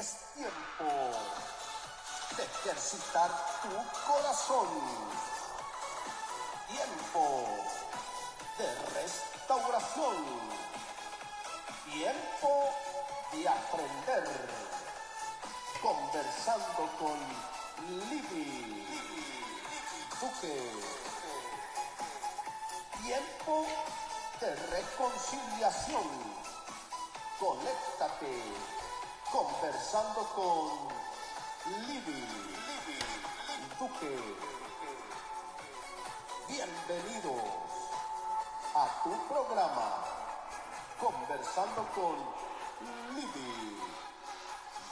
Es tiempo de ejercitar tu corazón. Tiempo de restauración. Tiempo de aprender. Conversando con Libby Duque. Tiempo de reconciliación. Conéctate. Conversando con Libby Duque. Bienvenidos a tu programa Conversando con Libby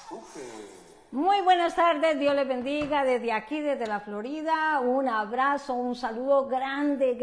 Duque. Muy buenas tardes, Dios les bendiga desde aquí, desde la Florida. Un abrazo, un saludo grande,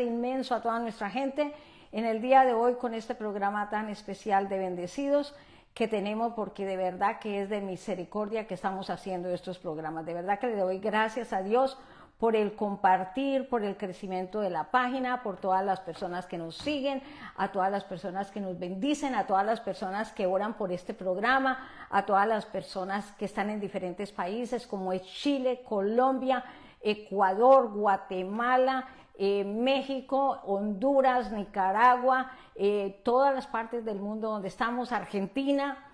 inmenso a toda nuestra gente en el día de hoy con este programa tan especial de Bendecidos que tenemos, porque de verdad que es de misericordia que estamos haciendo estos programas. De verdad que le doy gracias a Dios por el compartir, por el crecimiento de la página, por todas las personas que nos siguen, a todas las personas que nos bendicen, a todas las personas que oran por este programa, a todas las personas que están en diferentes países como es Chile, Colombia, Ecuador, Guatemala, México, Honduras, Nicaragua, todas las partes del mundo donde estamos, Argentina,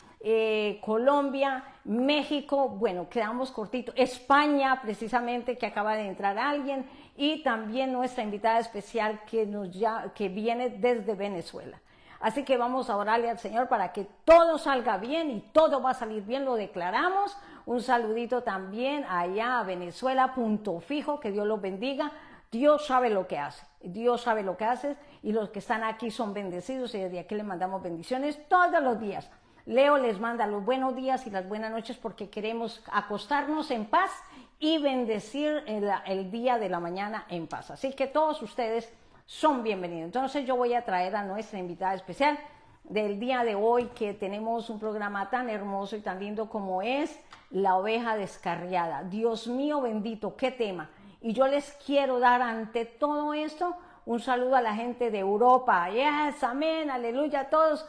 Colombia, México, bueno, quedamos cortitos, España precisamente, que acaba de entrar alguien, y también nuestra invitada especial que viene desde Venezuela. Así que vamos a orarle al Señor para que todo salga bien, y todo va a salir bien, lo declaramos. Un saludito también allá a Venezuela, Punto Fijo, que Dios los bendiga. Dios sabe lo que hace, Dios sabe lo que hace, y los que están aquí son bendecidos, y desde aquí les mandamos bendiciones todos los días. Leo les manda los buenos días y las buenas noches porque queremos acostarnos en paz y bendecir el día de la mañana en paz. Así que todos ustedes son bienvenidos. Entonces yo voy a traer a nuestra invitada especial del día de hoy, que tenemos un programa tan hermoso y tan lindo como es La Oveja Descarriada. Dios mío bendito, qué tema. Y yo les quiero dar ante todo esto un saludo a la gente de Europa. Yes, amén, aleluya a todos.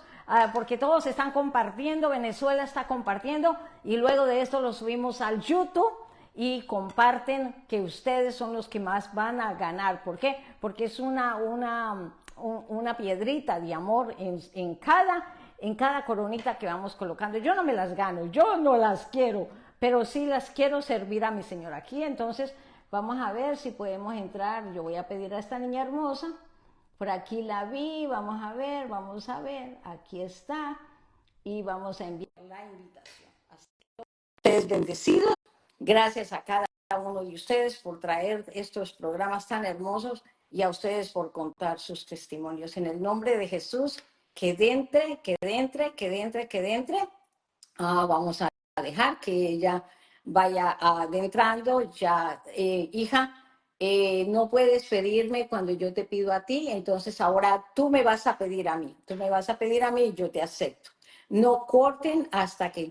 Porque todos están compartiendo, Venezuela está compartiendo, y luego de esto lo subimos al YouTube y comparten, que ustedes son los que más van a ganar. ¿Por qué? Porque es una piedrita de amor en cada coronita que vamos colocando. Yo no me las gano, yo no las quiero, pero sí las quiero servir a mi Señor aquí. Entonces vamos a ver si podemos entrar. Yo voy a pedir a esta niña hermosa. Por aquí la vi, vamos a ver, aquí está, y vamos a enviar la invitación. Así que ustedes bendecidos, gracias a cada uno de ustedes por traer estos programas tan hermosos, y a ustedes por contar sus testimonios. En el nombre de Jesús, que entre. Vamos a dejar que ella vaya adentrando ya, hija. No puedes pedirme cuando yo te pido a ti, entonces ahora tú me vas a pedir a mí, y yo te acepto. No corten hasta que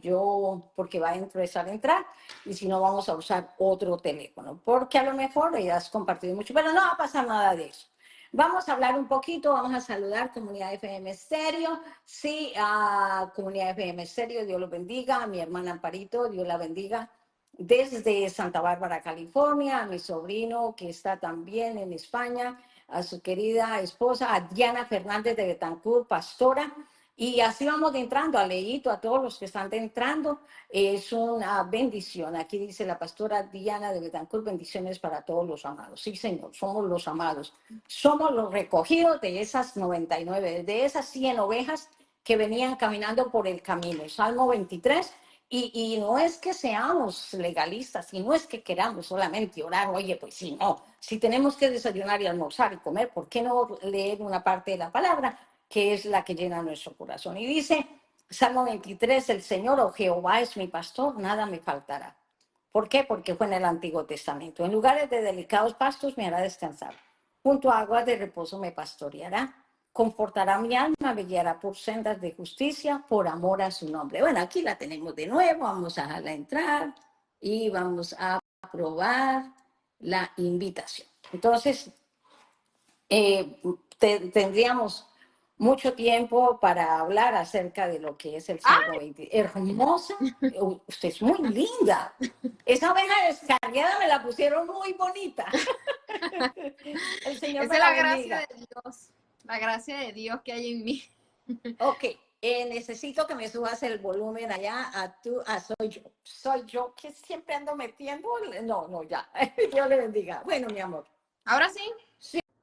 porque va a empezar a entrar, y si no vamos a usar otro teléfono, porque a lo mejor ella has compartido mucho, pero no va a pasar nada de eso. Vamos a hablar un poquito, vamos a saludar Comunidad FM Estéreo. Sí, a Comunidad FM Estéreo, Dios los bendiga. A mi hermana Amparito, Dios la bendiga. Desde Santa Bárbara, California, a mi sobrino que está también en España, a su querida esposa, a Diana Fernández de Betancourt, pastora. Y así vamos entrando, a Leito, a todos los que están entrando. Es una bendición. Aquí dice la pastora Diana de Betancourt, bendiciones para todos los amados. Sí, Señor, somos los amados. Somos los recogidos de esas 99, de esas 100 ovejas que venían caminando por el camino. Salmo 23. Y no es que seamos legalistas, y no es que queramos solamente orar. Oye, pues sí, no. Si tenemos que desayunar y almorzar y comer, ¿por qué no leer una parte de la palabra, que es la que llena nuestro corazón? Y dice, Salmo 23, el Señor, oh Jehová, es mi pastor, nada me faltará. ¿Por qué? Porque fue en el Antiguo Testamento. En lugares de delicados pastos me hará descansar. Junto a aguas de reposo me pastoreará. Confortará mi alma, me guiará por sendas de justicia, por amor a su nombre. Bueno, aquí la tenemos de nuevo. Vamos a dejarla entrar y vamos a probar la invitación. Entonces, tendríamos mucho tiempo para hablar acerca de lo que es el ¡Ah! Salmo 20. Hermosa, usted es muy linda. Esa oveja descarriada me la pusieron muy bonita. El Señor Esa me es la la gracia bendiga. de Dios, la gracia de Dios que hay en mí. Ok, necesito que me subas el volumen allá soy yo que siempre ando metiendo. No, ya. Dios le bendiga. Bueno, mi amor. Ahora sí,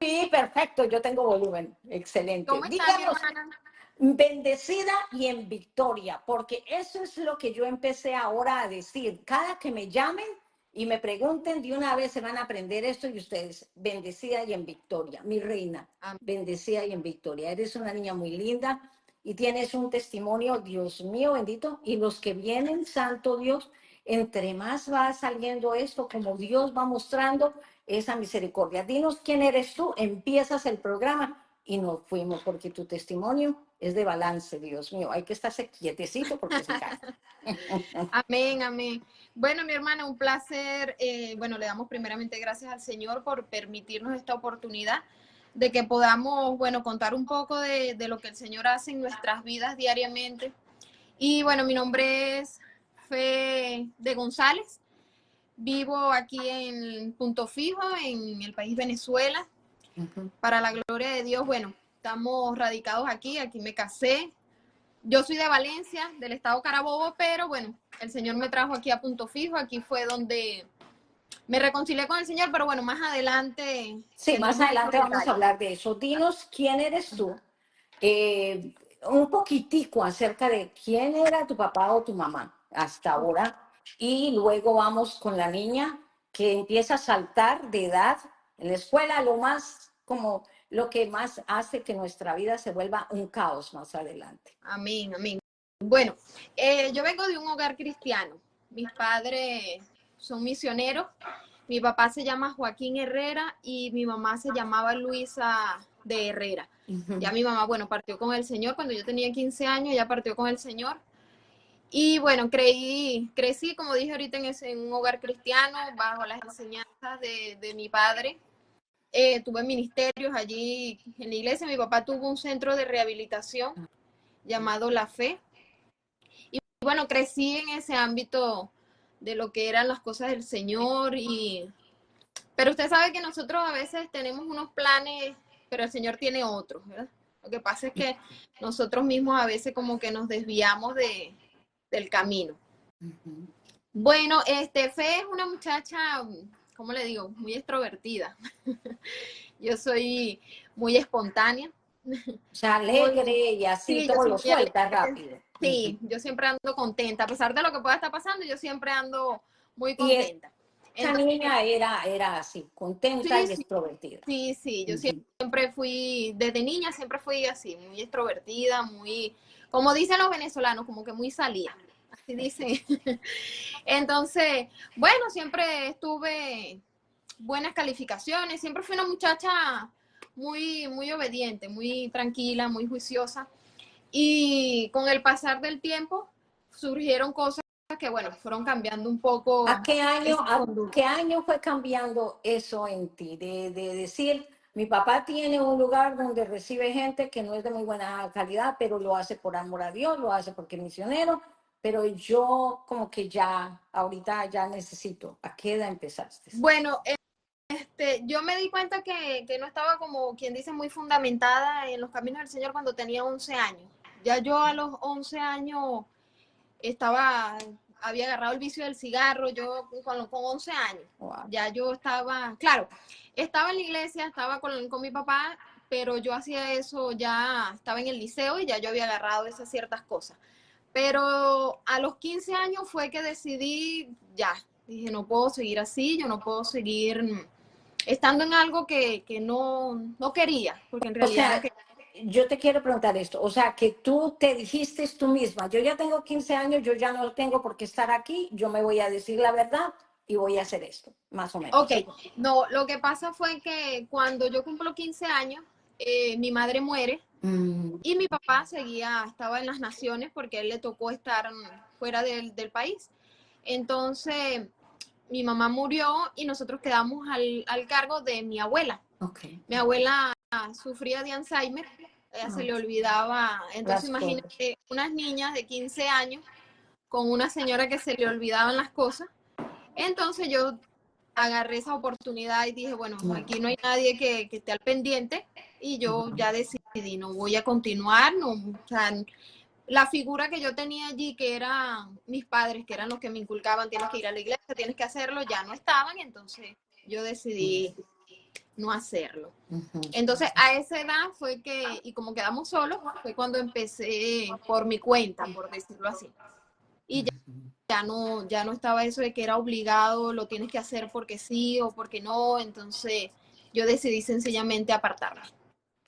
Sí, perfecto, yo tengo volumen. Excelente. ¿cómo está mi Díganos, hermana? bendecida y en victoria, porque eso es lo que yo empecé ahora a decir. Cada que me llamen y me pregunten, de una vez se van a aprender esto y ustedes, bendecida y en victoria. Mi reina, Amén. bendecida y en victoria. Eres una niña muy linda y tienes un testimonio, Dios mío bendito, y los que vienen, santo Dios, entre más va saliendo esto, como Dios va mostrando esa misericordia. Dinos quién eres tú, empiezas el programa y nos fuimos, porque tu testimonio es de balance, Dios mío. Hay que estarse quietecito porque se cae. Amén, amén. Bueno, mi hermana, un placer. Bueno, le damos primeramente gracias al Señor por permitirnos esta oportunidad de que podamos, bueno, contar un poco de lo que el Señor hace en nuestras vidas diariamente. Y bueno, mi nombre es Fe de González. Vivo aquí en Punto Fijo, en el país Venezuela. Para la gloria de Dios, bueno, estamos radicados aquí me casé. Yo soy de Valencia, del estado Carabobo, pero bueno, el Señor me trajo aquí a Punto Fijo. Aquí fue donde me reconcilié con el Señor, pero bueno, más adelante Sí, más tendremos esos adelante vamos a detalles. hablar de eso. Dinos quién eres tú, un poquitico acerca de quién era tu papá o tu mamá hasta ahora, y luego vamos con la niña que empieza a saltar de edad en la escuela, lo que más hace que nuestra vida se vuelva un caos más adelante. Amén, amén. Bueno, yo vengo de un hogar cristiano. Mis padres son misioneros. Mi papá se llama Joaquín Herrera y mi mamá se llamaba Luisa de Herrera. Ya mi mamá, bueno, partió con el Señor cuando yo tenía 15 años, ya partió con el Señor. Y bueno, crecí, como dije ahorita, en un hogar cristiano, bajo las enseñanzas de mi padre. Tuve ministerios allí en la iglesia. Mi papá tuvo un centro de rehabilitación llamado La Fe. Y bueno, crecí en ese ámbito de lo que eran las cosas del Señor. Pero usted sabe que nosotros a veces tenemos unos planes, pero el Señor tiene otros, ¿verdad? Lo que pasa es que nosotros mismos a veces como que nos desviamos del camino. Bueno, Fe es una muchacha, ¿cómo le digo? Muy extrovertida. Yo soy muy espontánea. O sea, alegre y así Sí, yo todo soy lo muy alegre. suelta rápido. Sí, yo siempre ando contenta. A pesar de lo que pueda estar pasando, yo siempre ando muy Y contenta. esa Entonces, niña era así, contenta sí, y extrovertida. sí, yo siempre fui, desde niña siempre fui así, muy extrovertida, muy, como dicen los venezolanos, como que muy salida. Así dicen. Entonces, bueno, siempre estuve buenas calificaciones, siempre fui una muchacha muy, muy obediente, muy tranquila, muy juiciosa. Y con el pasar del tiempo surgieron cosas que, bueno, fueron cambiando un poco ¿A esa qué conducta. año fue cambiando eso en ti? De decir, mi papá tiene un lugar donde recibe gente que no es de muy buena calidad, pero lo hace por amor a Dios, lo hace porque es misionero, pero yo como que ya, ahorita ya necesito. ¿A qué edad empezaste? Bueno, yo me di cuenta que no estaba, como quien dice, muy fundamentada en los caminos del Señor cuando tenía 11 años. Ya yo a los 11 años había agarrado el vicio del cigarro, yo con 11 años. Wow. Ya yo estaba, claro, estaba en la iglesia, estaba con mi papá, pero yo hacía eso, ya estaba en el liceo y ya yo había agarrado esas ciertas cosas. Pero a los 15 años fue que decidí, ya, dije, no puedo seguir así, yo no puedo seguir estando en algo que no quería, porque en O realidad no sea, quería. yo te quiero preguntar esto, o sea, que tú te dijiste tú misma, yo ya tengo 15 años, yo ya no tengo por qué estar aquí, yo me voy a decir la verdad y voy a hacer esto, más o menos. Ok, no, lo que pasa fue que cuando yo cumplo 15 años, mi madre muere y mi papá estaba en las naciones porque a él le tocó estar fuera del país. Entonces, mi mamá murió y nosotros quedamos al cargo de mi abuela. Okay. Mi abuela sufría de Alzheimer, ella se le olvidaba. Entonces Las cosas. imagínate unas niñas de 15 años con una señora que se le olvidaban las cosas. Entonces yo agarré esa oportunidad y dije, bueno, aquí no hay nadie que esté al pendiente, y yo ya decidí, no voy a continuar, no, o sea, la figura que yo tenía allí, que eran mis padres, que eran los que me inculcaban, tienes que ir a la iglesia, tienes que hacerlo, ya no estaban, entonces yo decidí no hacerlo. Entonces a esa edad fue que, y como quedamos solos, fue cuando empecé por mi cuenta, por decirlo así. Y ya no estaba eso de que era obligado, lo tienes que hacer porque sí o porque no, entonces yo decidí sencillamente apartarme.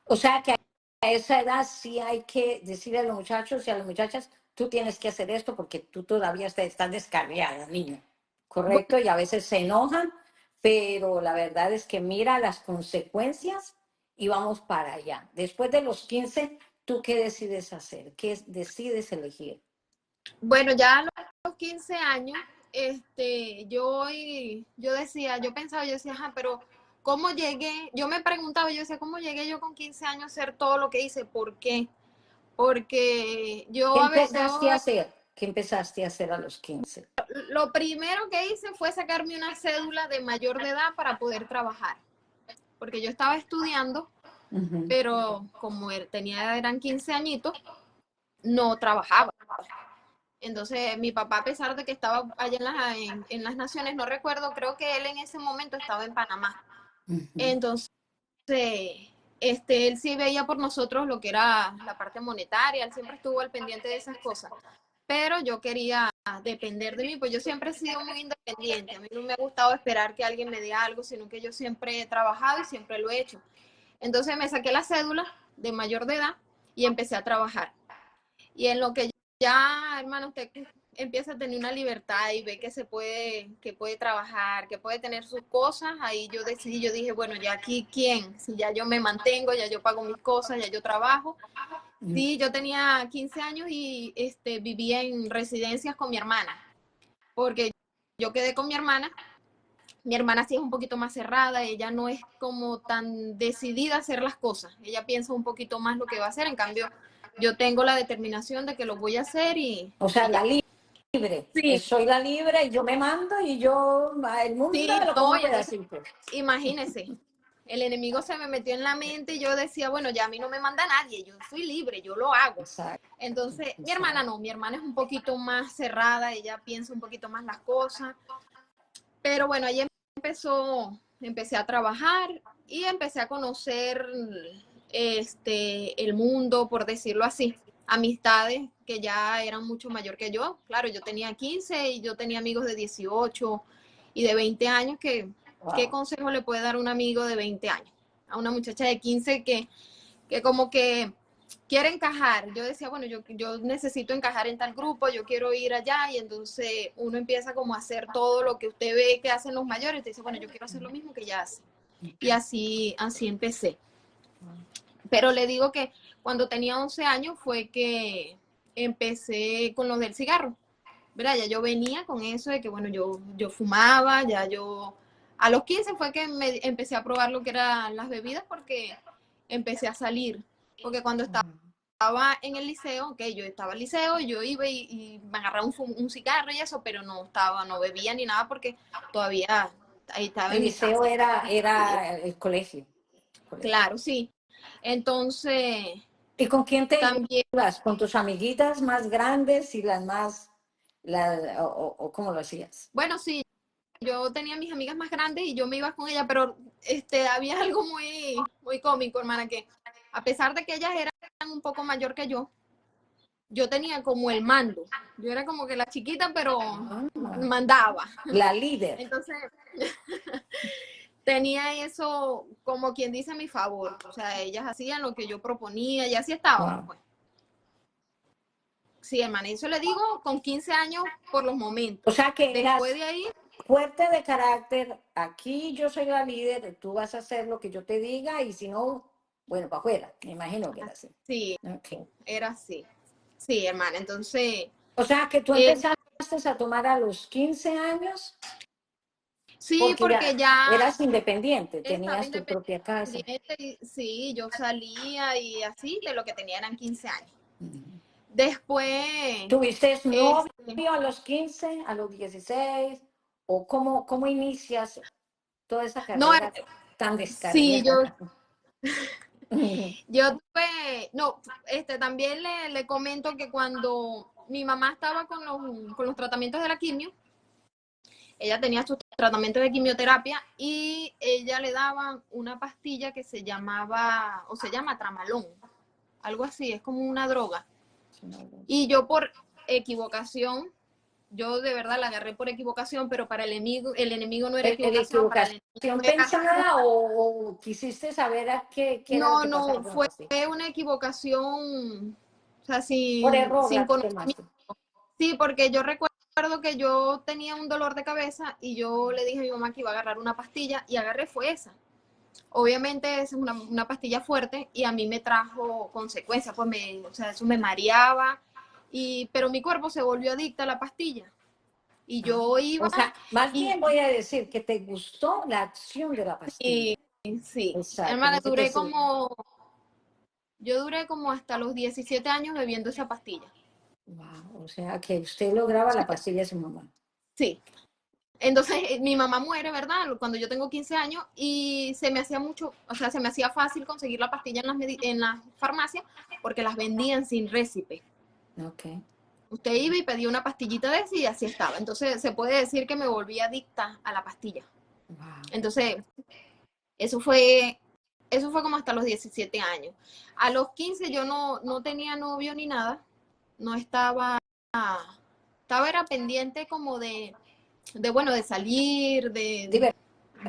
O sea que a esa edad sí hay que decirle a los muchachos y a las muchachas, tú tienes que hacer esto porque tú todavía estás descarriada, niña. Correcto, y a veces se enojan, pero la verdad es que mira las consecuencias y vamos para allá. Después de los 15, ¿tú qué decides hacer? ¿Qué decides elegir? Bueno, ya a los 15 años, yo decía, yo pensaba, yo decía, ajá, pero ¿cómo llegué? Yo me preguntaba, yo decía, ¿cómo llegué yo con 15 años a hacer todo lo que hice? ¿Por qué? Porque ¿Qué empezaste a hacer? ¿Qué empezaste a hacer a los 15? lo primero que hice fue sacarme una cédula de mayor de edad para poder trabajar, porque yo estaba estudiando, pero como eran 15 añitos, no trabajaba. Entonces mi papá, a pesar de que estaba allá en las Naciones, no recuerdo, creo que él en ese momento estaba en Panamá. Entonces, él sí veía por nosotros lo que era la parte monetaria, él siempre estuvo al pendiente de esas cosas. Pero yo quería depender de mí, pues yo siempre he sido muy independiente. A mí no me ha gustado esperar que alguien me dé algo, sino que yo siempre he trabajado y siempre lo he hecho. Entonces me saqué la cédula de mayor de edad y empecé a trabajar. Y en lo que ya, hermano, usted empieza a tener una libertad y ve que puede trabajar, que puede tener sus cosas, ahí yo decidí, yo dije, bueno, ya aquí, ¿quién? Si ya yo me mantengo, ya yo pago mis cosas, ya yo trabajo. Sí, yo tenía 15 años y vivía en residencias con mi hermana, porque yo quedé con mi hermana sí es un poquito más cerrada, ella no es como tan decidida a hacer las cosas, ella piensa un poquito más lo que va a hacer, en cambio yo tengo la determinación de que lo voy a hacer O sea, y ya. la libre. Sí, Soy la libre y yo me mando y yo, el mundo sí, me lo como no, a y entonces pedacitos. imagínese, el enemigo se me metió en la mente y yo decía, bueno, ya a mí no me manda nadie, yo soy libre, yo lo hago. Exacto. Entonces, mi hermana Exacto. no, mi hermana es un poquito más cerrada, ella piensa un poquito más las cosas, pero bueno, ahí empecé a trabajar y empecé a conocer el mundo, por decirlo así. Amistades que ya eran mucho mayor que yo. Claro, yo tenía 15 y yo tenía amigos de 18 y de 20 años que, Wow. ¿qué consejo le puede dar un amigo de 20 años? A una muchacha de 15 que como que quiere encajar. Yo decía, bueno, yo necesito encajar en tal grupo, yo quiero ir allá, y entonces uno empieza como a hacer todo lo que usted ve que hacen los mayores, y dice, bueno, yo quiero hacer lo mismo que ella hace. Y así empecé. Pero le digo que cuando tenía 11 años fue que empecé con lo del cigarro, ¿verdad? Ya yo venía con eso de que, bueno, yo fumaba, a los 15 fue que me empecé a probar lo que eran las bebidas, porque empecé a salir, porque cuando estaba en el liceo, ok, yo estaba en el liceo, yo iba y me agarraba un cigarro y eso, pero no bebía ni nada porque todavía ahí estaba El en mi liceo casa. era el colegio. Claro, sí. Entonces, ¿Y con quién te también, ibas? ¿Con tus amiguitas más grandes y las más, o cómo lo hacías? bueno, sí, yo tenía mis amigas más grandes y yo me iba con ellas, pero había algo muy, muy cómico, hermana, que a pesar de que ellas eran un poco mayor que yo tenía como el mando. Yo era como que la chiquita, pero mandaba. La líder. Entonces, tenía eso como quien dice a mi favor. O sea, ellas hacían lo que yo proponía y así estábamos, Wow. pues. Sí, hermana, eso le digo con 15 años por los O momentos. sea que Después eras de ahí, fuerte de carácter, aquí yo soy la líder, tú vas a hacer lo que yo te diga y si no, bueno, para afuera. Me imagino que era así. sí, Okay. era así. Sí, hermana, entonces, O sea que tú eh, empezaste a tomar a los 15 años. Sí, Porque ya porque ya eras independiente, estaba tenías tu propia casa. independiente y sí, yo salía y así, de lo que tenía eran 15 años. Ujú. Después, ¿Tuviste novio este, a los 15, a los 16? ¿O cómo inicias toda esa no, carrera tan sí, descarriada? Ujú. yo tuve, no, también le comento que cuando mi mamá estaba con los tratamientos de la quimio, ella tenía sus tratamientos de quimioterapia y ella le daban una pastilla que se llamaba, o se llama tramalón, algo así, es como una droga. Y yo por equivocación, yo de verdad la agarré por equivocación, pero para el enemigo no era ¿El equivocación, para el equivocación enemigo era... pensada o quisiste saber a qué era lo No, que pasaba no, con la fue pastilla? una equivocación, o sea, Por error sin la conocimiento. tomaste. Sí, porque yo recuerdo que yo tenía un dolor de cabeza y yo le dije a mi mamá que iba a agarrar una pastilla y agarré fue esa. Obviamente es una pastilla fuerte y a mí me trajo consecuencias, pues o sea, eso me mareaba, pero mi cuerpo se volvió adicta a la pastilla. Y Ah, yo iba o sea, más y, bien voy a decir que te gustó la acción de la pastilla. y sí, Exacto, hermana, dice que sí. yo duré como hasta los 17 años bebiendo esa pastilla. Wow, o sea, que usted lograba la pastilla de su mamá. Sí. Entonces mi mamá muere, ¿verdad? Cuando yo tengo 15 años y se me hacía mucho, o sea, se me hacía fácil conseguir la pastilla en las farmacias porque las vendían sin récipe. Ok. Usted iba y pedía una pastillita de esa y así estaba. Entonces se puede decir que me volví adicta a la pastilla. Wow. Entonces eso fue, eso fue como hasta los 17 años. A los 15 yo no tenía novio ni nada. No estaba, era pendiente como bueno, de salir, de las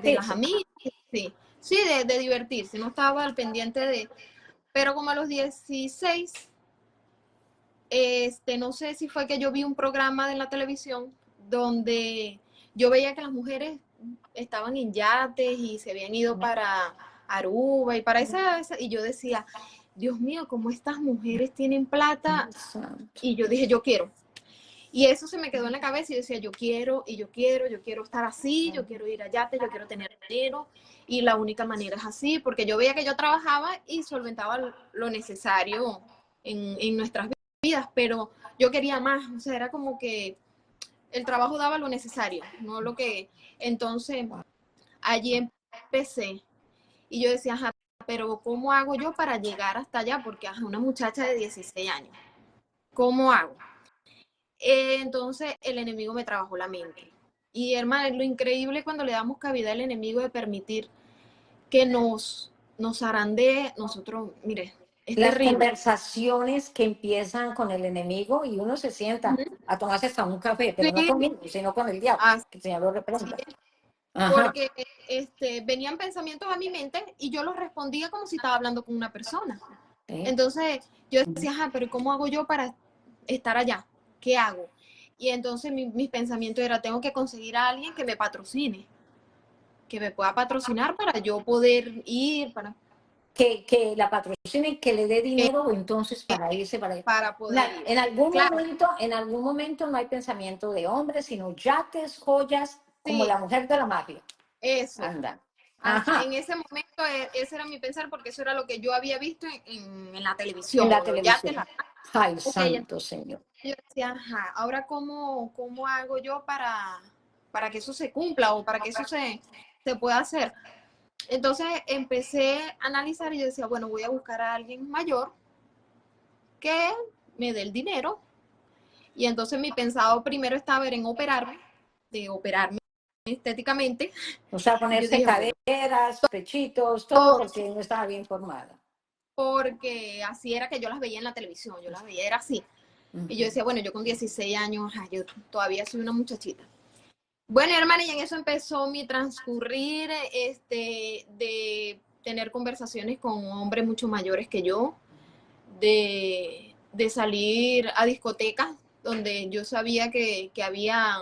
Divertirse. amigas, sí, sí, de divertirse. No estaba al pendiente pero como a los 16 no sé si fue que yo vi un programa de la televisión donde yo veía que las mujeres estaban en yates y se habían ido para Aruba y para y yo decía, Dios mío, cómo estas mujeres tienen plata. Santo. Y yo dije, yo quiero. Y eso se me quedó en la cabeza y yo decía, yo quiero, y yo quiero estar así, yo quiero ir a yates, yo quiero tener dinero. Y la única manera es así, porque yo veía que yo trabajaba y solventaba lo necesario en nuestras vidas, pero yo quería más, o sea, era como que el trabajo daba lo necesario, no lo que... Entonces, allí empecé y yo decía, ajá, pero ¿cómo hago yo para llegar hasta allá? Porque ajá, una muchacha de 16 años, ¿cómo hago? Entonces el enemigo me trabajó la mente. Y hermano, lo increíble cuando le damos cabida al enemigo de permitir que nos zarandee, nosotros, mire, es Las terrible. conversaciones que empiezan con el enemigo y uno se sienta a tomarse hasta un café, pero no Sí, conmigo, sino con el diablo, así que el Señor lo reprenda. es, Ajá. porque venían pensamientos a mi mente y yo los respondía como si estaba hablando con una persona. ¿Sí? Entonces yo decía, ajá, pero ¿cómo hago yo para estar allá? ¿Qué hago? Y entonces mis pensamientos era, tengo que conseguir a alguien que me patrocine, que me pueda patrocinar para yo poder ir, Que la patrocine, que le dé dinero, entonces para irse para allá. para poder ir. Claro, En algún momento no hay pensamiento de hombre, sino yates, joyas, como sí, la mujer de la mafia. eso. Anda. En Ajá. ese momento ese era mi pensar porque eso era lo que yo había visto en la En televisión, la o los yates. televisión. Ay, Ok, santo Señor. yo decía, ajá, ahora cómo hago yo para que eso se cumpla o para que eso se pueda hacer. Entonces empecé a analizar y yo decía, bueno, voy a buscar a alguien mayor que me dé el dinero. Y entonces mi pensado primero estaba en operarme, de operarme estéticamente. O sea, Y yo ponerse dije, bueno, caderas, pechitos, todo porque no estaba bien formada. porque así era que yo las veía en la televisión, yo las veía, era así. Y yo Ujú. decía, bueno, yo con 16 años, yo todavía soy una muchachita. Bueno, hermana, y en eso empezó mi transcurrir de tener conversaciones con hombres mucho mayores que yo, de salir a discotecas donde yo sabía que había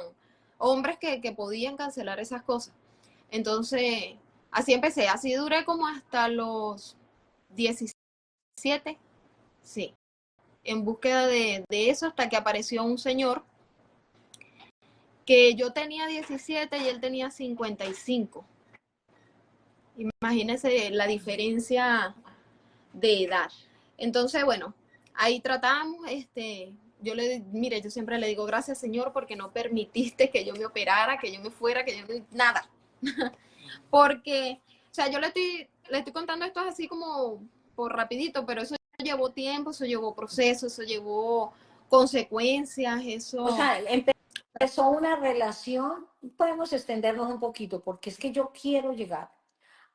hombres que podían cancelar esas cosas. Entonces, así empecé, así duré como hasta los 17, sí, en búsqueda de eso hasta que apareció un señor que yo tenía 17 y él tenía 55. Imagínense la diferencia de edad. Entonces, bueno, ahí tratamos, mire, yo siempre le digo, gracias Señor, porque no permitiste que yo me operara, que yo me fuera, que yo nada. Porque, o sea, yo le estoy contando esto así como por rapidito, pero eso llevó tiempo, eso llevó proceso, eso llevó consecuencias, eso... O sea, empezó una relación, podemos extendernos un poquito, porque es que yo quiero llegar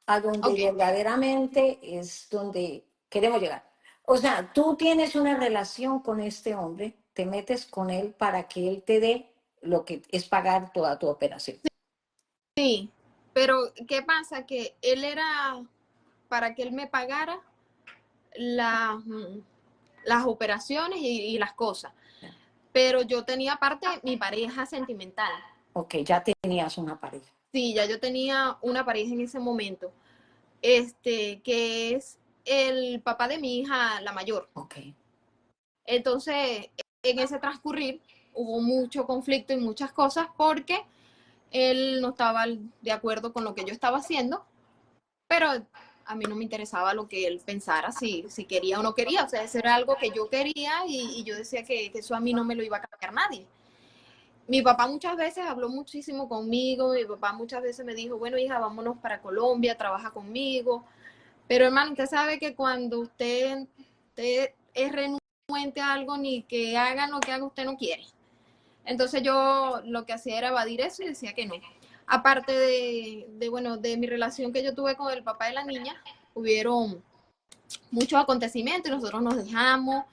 a donde verdaderamente es donde queremos llegar. O sea, tú tienes una relación con este hombre, te metes con él para que él te dé lo que es pagar toda tu operación. Sí, pero ¿qué pasa? Que él era para que él me pagara las operaciones y las cosas. Pero yo tenía aparte mi pareja sentimental. Ok, ya tenías una pareja. Sí, ya yo tenía una pareja en ese momento, que es el papá de mi hija, la mayor. Ok. Entonces, en ese transcurrir hubo mucho conflicto y muchas cosas porque él no estaba de acuerdo con lo que yo estaba haciendo, pero a mí no me interesaba lo que él pensara, si quería o no quería. O sea, eso era algo que yo quería y yo decía que eso a mí no me lo iba a cambiar nadie. Mi papá muchas veces habló muchísimo conmigo, mi papá muchas veces me dijo, bueno, hija, vámonos para Colombia, trabaja conmigo. Pero hermano, usted sabe que cuando usted es renuente a algo, ni que haga lo que haga, usted no quiere. Entonces yo lo que hacía era evadir eso y decía que no. Aparte de mi relación que yo tuve con el papá de la niña, hubieron muchos acontecimientos y nosotros nos dejamos.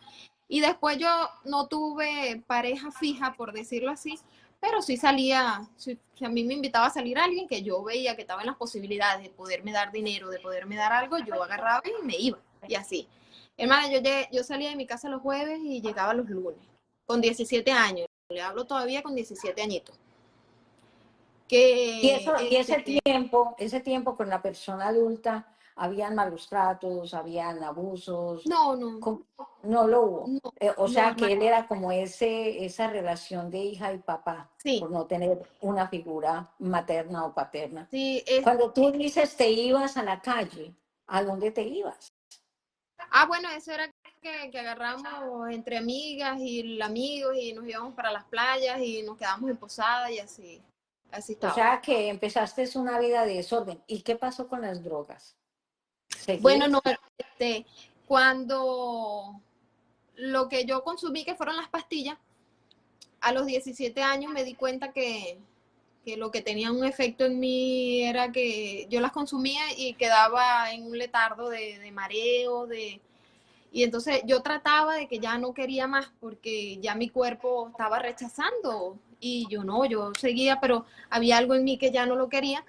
Y después yo no tuve pareja fija, por decirlo así, pero sí salía, si a mí me invitaba a salir alguien que yo veía que estaba en las posibilidades de poderme dar dinero, de poderme dar algo, yo agarraba y me iba, y así. Hermana, yo salía de mi casa los jueves y llegaba los lunes, con 17 años, le hablo todavía con 17 añitos. Y ese tiempo con la persona adulta, ¿habían malos tratos, habían abusos? No lo hubo. no, O sea, que hermana, él era como esa relación de hija y papá, sí, por no tener una figura materna o paterna. sí, Cuando tú dices te ibas a la calle, ¿a dónde te ibas? bueno, eso era que agarramos entre amigas y amigos y nos íbamos para las playas y nos quedábamos en posadas y así O estaba. sea, que empezaste una vida de desorden. ¿Y qué pasó con las drogas? Bueno, ¿Seguías? no, cuando lo que yo consumí, que fueron las pastillas, a los 17 años me di cuenta que lo que tenía un efecto en mí era que yo las consumía y quedaba en un letardo de mareo, y entonces yo trataba de que ya no quería más porque ya mi cuerpo estaba rechazando y yo seguía, pero había algo en mí que ya no lo quería.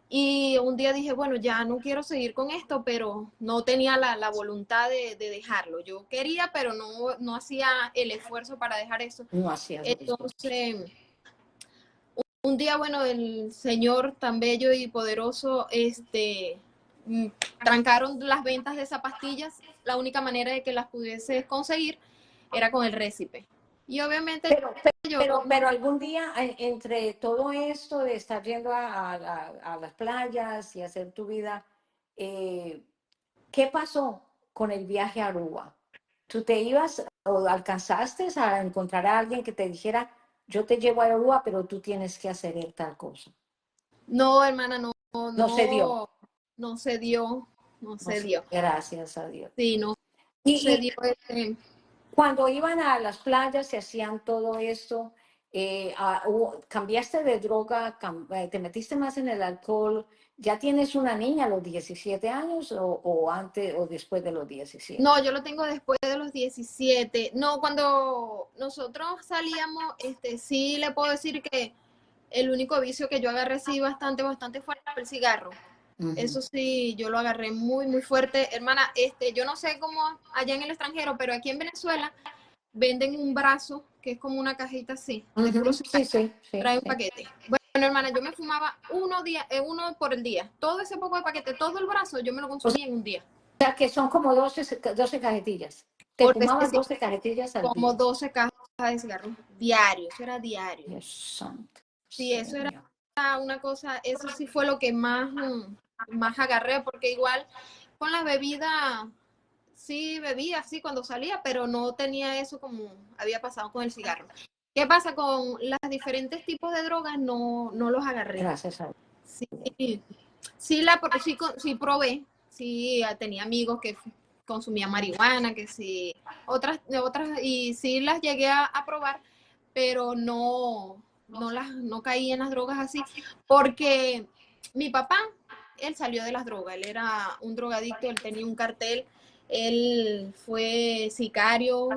Y un día dije, bueno, ya no quiero seguir con esto, pero no tenía la voluntad de dejarlo. Yo quería, pero no hacía el esfuerzo para dejar eso. No hacías el esfuerzo. Entonces, un día, bueno, el Señor tan bello y poderoso, trancaron las ventas de esas pastillas. La única manera de que las pudiese conseguir era con el récipe. Y obviamente Pero algún día, entre todo esto de estar yendo a las playas y hacer tu vida, ¿qué pasó con el viaje a Aruba? ¿Tú te ibas o alcanzaste a encontrar a alguien que te dijera, yo te llevo a Aruba, pero tú tienes que hacer tal cosa? no, hermana, No se dio. no se dio, no se dio. Gracias a Dios. Sí, no se Y dio. cuando iban a las playas y hacían todo esto, cambiaste de droga, te metiste más en el alcohol. ¿Ya tienes una niña a los 17 años o antes o después de los 17? No, yo lo tengo después de los 17. No, cuando nosotros salíamos, sí le puedo decir que el único vicio que yo agarré sí bastante fuerte fue el cigarro. Eso sí, yo lo agarré muy fuerte. Hermana, yo no sé cómo allá en el extranjero, pero aquí en Venezuela venden un brazo que es como una cajita así, de puro cigarro. Sí, trae un paquete. Bueno, hermana, yo me fumaba uno por el día. Todo ese poco de paquete, todo el brazo, yo me lo consumía en un día. O sea, que son como 12 cajetillas. Te Por fumabas decir, 12 cajetillas al como día. 12 cajas de cigarros diario, eso era diario. Dios santo. Sí, eso era una cosa, eso sí fue lo que más agarré, porque igual con la bebida, sí bebía así cuando salía, pero no tenía eso como había pasado con el cigarro. ¿Qué pasa con los diferentes tipos de drogas? No los agarré. Gracias a Dios. Sí, sí probé, sí tenía amigos que consumían marihuana, que sí, otras, y sí las llegué a probar, pero no caí en las drogas así, porque mi papá, él salió de las drogas, él era un drogadicto, él tenía un cartel, él fue sicario,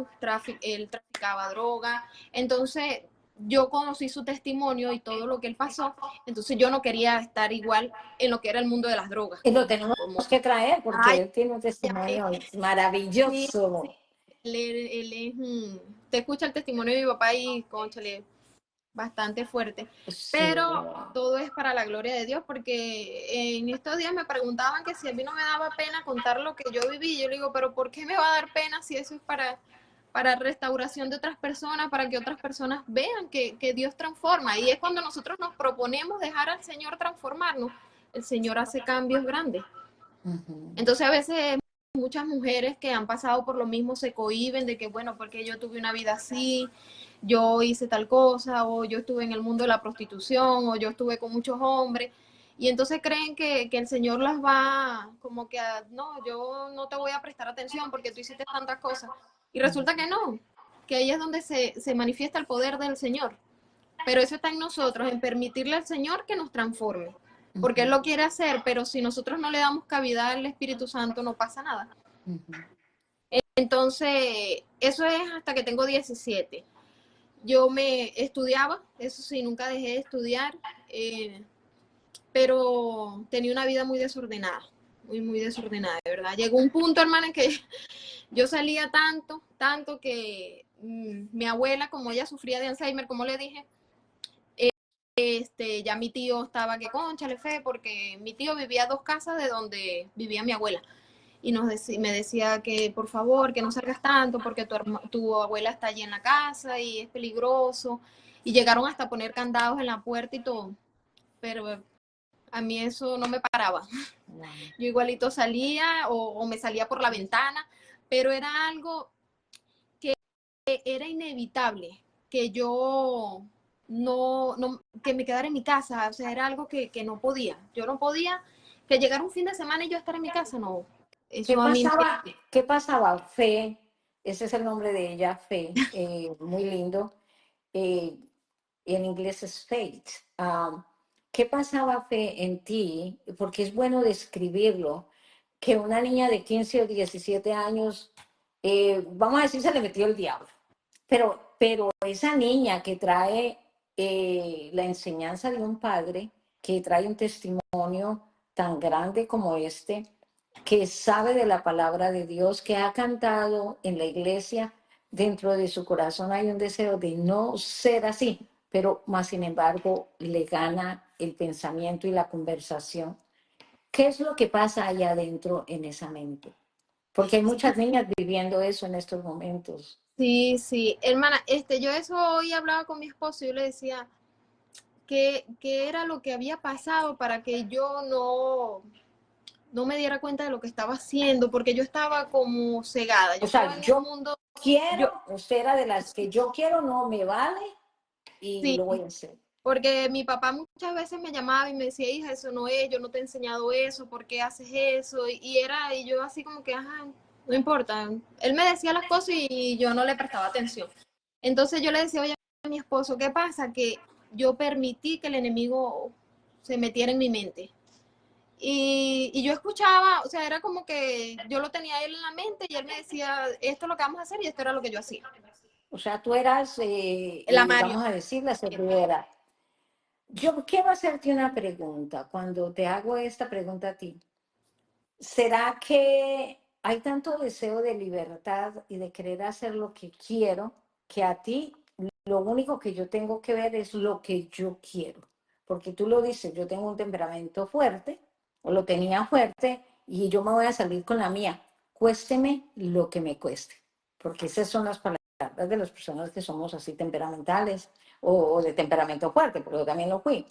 él traficaba droga, entonces yo conocí su testimonio y todo lo que él pasó, entonces yo no quería estar igual en lo que era el mundo de las drogas. Y lo tenemos que traer porque Ay, él tiene un testimonio maravilloso. él es, te escucha el testimonio de mi papá y, cónchale, bastante fuerte, Sí. pero todo es para la gloria de Dios, porque en estos días me preguntaban que si a mí no me daba pena contar lo que yo viví, yo le digo, pero ¿por qué me va a dar pena si eso es para restauración de otras personas, para que otras personas vean que Dios transforma? Y es cuando nosotros nos proponemos dejar al Señor transformarnos, el Señor hace cambios grandes. Entonces a veces muchas mujeres que han pasado por lo mismo se cohíben de que, bueno, porque yo tuve una vida así, yo hice tal cosa, o yo estuve en el mundo de la prostitución, o yo estuve con muchos hombres, y entonces creen que el Señor las va como que, no, yo no te voy a prestar atención porque tú hiciste tantas cosas. Y resulta que no, que ahí es donde se manifiesta el poder del Señor. Pero eso está en nosotros, en permitirle al Señor que nos transforme. Porque Él lo quiere hacer, pero si nosotros no le damos cavidad al Espíritu Santo, no pasa nada. Entonces, eso es hasta que tengo 17. Yo me estudiaba, eso sí, nunca dejé de estudiar, pero tenía una vida muy desordenada, muy desordenada, de verdad. Llegó un punto, hermana, en que yo salía tanto que mi abuela, como ella sufría de Alzheimer, como le dije, ya mi tío estaba que cónchale fe, porque mi tío vivía a 2 casas de donde vivía mi abuela. Y me decía que por favor, que no salgas tanto, porque tu abuela está allí en la casa y es peligroso. Y llegaron hasta a poner candados en la puerta y todo. Pero a mí eso no me paraba. Wow. Yo igualito salía o me salía por la ventana, pero era algo que era inevitable, que yo que me quedara en mi casa, o sea, era algo que no podía. Yo no podía que llegara un fin de semana y yo estar en mi casa, no. Eso ¿Qué pasaba? Fe, ese es el nombre de ella, Fe, muy lindo. En inglés es faith. ¿Qué pasaba, Fe, en ti? Porque es bueno describirlo, que una niña de 15 o 17 años, vamos a decir, se le metió el diablo. Pero esa niña que trae la enseñanza de un padre, que trae un testimonio tan grande como este, que sabe de la palabra de Dios, que ha cantado en la iglesia, dentro de su corazón hay un deseo de no ser así, pero más sin embargo le gana el pensamiento y la conversación. ¿Qué es lo que pasa allá adentro en esa mente? Porque hay muchas niñas viviendo eso en estos momentos. Sí, hermana, yo eso hoy hablaba con mi esposo y yo le decía que era lo que había pasado para que yo no me diera cuenta de lo que estaba haciendo, porque yo estaba como cegada. Yo estaba en un mundo... Usted era de las que yo quiero, no me vale y sí, lo voy a hacer. Porque mi papá muchas veces me llamaba y me decía, hija, eso no es, yo no te he enseñado eso, ¿por qué haces eso? Y yo así como que, ajá, no importa. Él me decía las cosas y yo no le prestaba atención. Entonces yo le decía, oye, a mi esposo, ¿qué pasa? Que yo permití que el enemigo se metiera en mi mente. Y yo escuchaba, o sea, era como que yo lo tenía a él en la mente y él me decía, esto es lo que vamos a hacer y esto era lo que yo hacía. O sea, tú eras, vamos a decir, la servidora. Yo quiero hacerte una pregunta. Cuando te hago esta pregunta a ti, ¿será que hay tanto deseo de libertad y de querer hacer lo que quiero que a ti lo único que yo tengo que ver es lo que yo quiero? Porque tú lo dices, yo tengo un temperamento fuerte, o lo tenía fuerte, y yo me voy a salir con la mía. Cuésteme lo que me cueste, porque esas son las palabras de las personas que somos así temperamentales o de temperamento fuerte, porque yo también lo fui.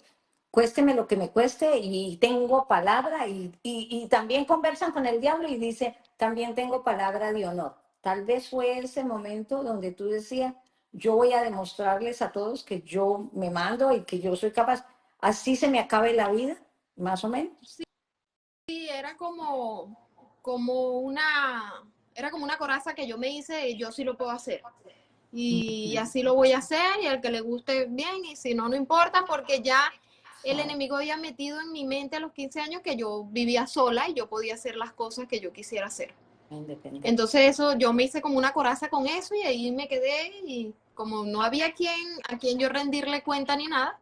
Cuésteme lo que me cueste y tengo palabra y también conversan con el diablo y dice, también tengo palabra de honor. Tal vez fue ese momento donde tú decías, yo voy a demostrarles a todos que yo me mando y que yo soy capaz. Así se me acabe la vida, más o menos. Sí, era como una coraza que yo me hice y yo sí lo puedo hacer. Y así lo voy a hacer y al que le guste bien y si no, no importa porque ya el enemigo había metido en mi mente a los 15 años que yo vivía sola y yo podía hacer las cosas que yo quisiera hacer. Independiente. Entonces eso, yo me hice como una coraza con eso y ahí me quedé y como no había a quien yo rendirle cuenta ni nada,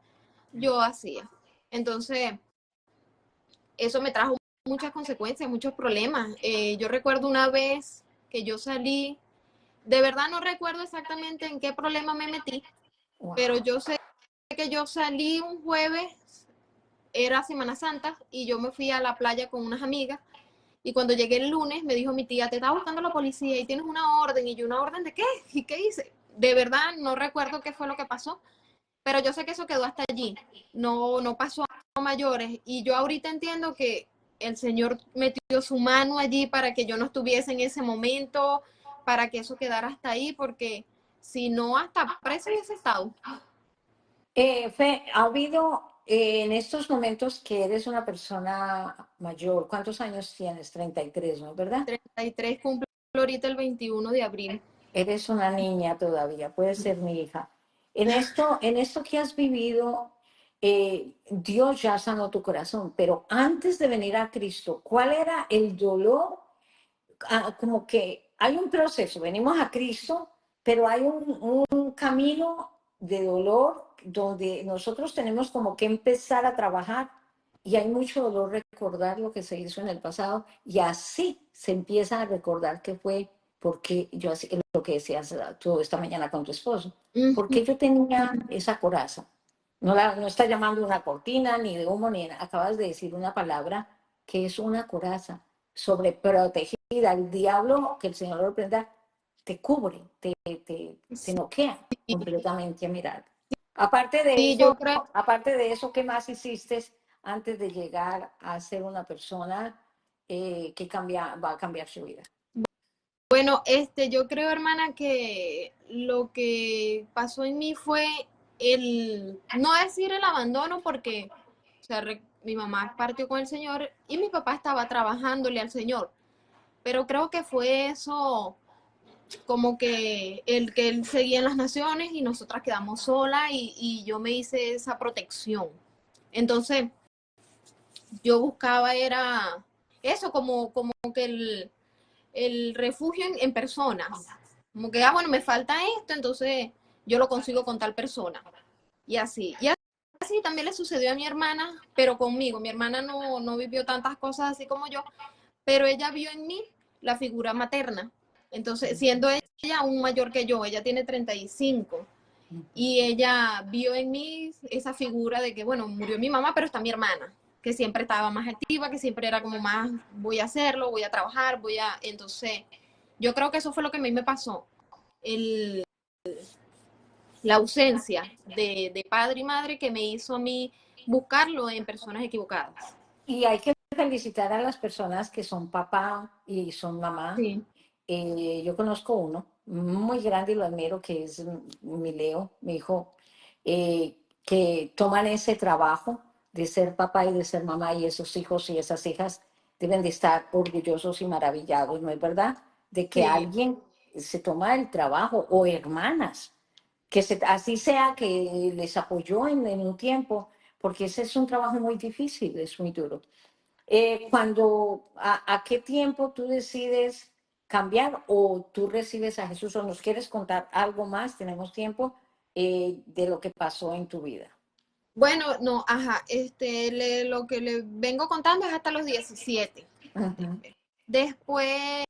yo hacía. Entonces, eso me trajo muchas consecuencias, muchos problemas. Yo recuerdo una vez que yo salí, de verdad no recuerdo exactamente en qué problema me metí, Wow. pero yo sé que yo salí un jueves, era Semana Santa, y yo me fui a la playa con unas amigas, y cuando llegué el lunes me dijo mi tía, te está buscando la policía y tienes una orden, y yo, ¿una orden de qué? ¿Y qué hice? De verdad no recuerdo qué fue lo que pasó, pero yo sé que eso quedó hasta allí, no pasó a mayores, y yo ahorita entiendo que el Señor metió su mano allí para que yo no estuviese en ese momento, para que eso quedara hasta ahí, porque si no, hasta preso hubiese estado. Fe, ha habido en estos momentos que eres una persona mayor, ¿cuántos años tienes? 33, ¿no es verdad? 33 cumple ahorita el 21 de abril. Eres una niña todavía, puede ser mi hija. En esto que has vivido, Dios ya sanó tu corazón, pero antes de venir a Cristo, ¿cuál era el dolor? Como que hay un proceso, venimos a Cristo, pero hay un camino de dolor donde nosotros tenemos como que empezar a trabajar y hay mucho dolor recordar lo que se hizo en el pasado y así se empieza a recordar que fue porque yo hacía lo que decías tú esta mañana con tu esposo, porque yo tenía esa coraza. No está llamando una cortina, ni de humo, ni acabas de decir una palabra que es una coraza sobreprotegida. El diablo, que el Señor lo reprenda, te cubre, te noquea completamente a mirar. Sí, yo creo. Aparte de eso, ¿qué más hiciste antes de llegar a ser una persona que va a cambiar su vida? Bueno, yo creo, hermana, que lo que pasó en mí fue no decir el abandono, porque, o sea, mi mamá partió con el Señor y mi papá estaba trabajándole al Señor, pero creo que fue eso, como que él seguía en las naciones y nosotras quedamos solas y yo me hice esa protección. Entonces, yo buscaba era eso, como que el refugio en personas. Como que, bueno, me falta esto, entonces yo lo consigo con tal persona. Y así. Y así también le sucedió a mi hermana, pero conmigo. Mi hermana no vivió tantas cosas así como yo, pero ella vio en mí la figura materna. Entonces, siendo ella aún mayor que yo, ella tiene 35, y ella vio en mí esa figura de que, bueno, murió mi mamá, pero está mi hermana, que siempre estaba más activa, que siempre era como más, voy a hacerlo, voy a trabajar, Entonces, yo creo que eso fue lo que a mí me pasó. La ausencia de padre y madre que me hizo a mí buscarlo en personas equivocadas. Y hay que felicitar a las personas que son papá y son mamá. Sí. Yo conozco uno muy grande y lo admiro, que es mi Leo, mi hijo, que toman ese trabajo de ser papá y de ser mamá, y esos hijos y esas hijas deben de estar orgullosos y maravillados, ¿no es verdad? De que Sí. alguien se toma el trabajo, o hermanas, que así sea que les apoyó en un tiempo, porque ese es un trabajo muy difícil, es muy duro. ¿A qué tiempo tú decides cambiar o tú recibes a Jesús o nos quieres contar algo más? Tenemos tiempo de lo que pasó en tu vida. Bueno, no, ajá, lo que le vengo contando es hasta los 17. Uh-huh. Después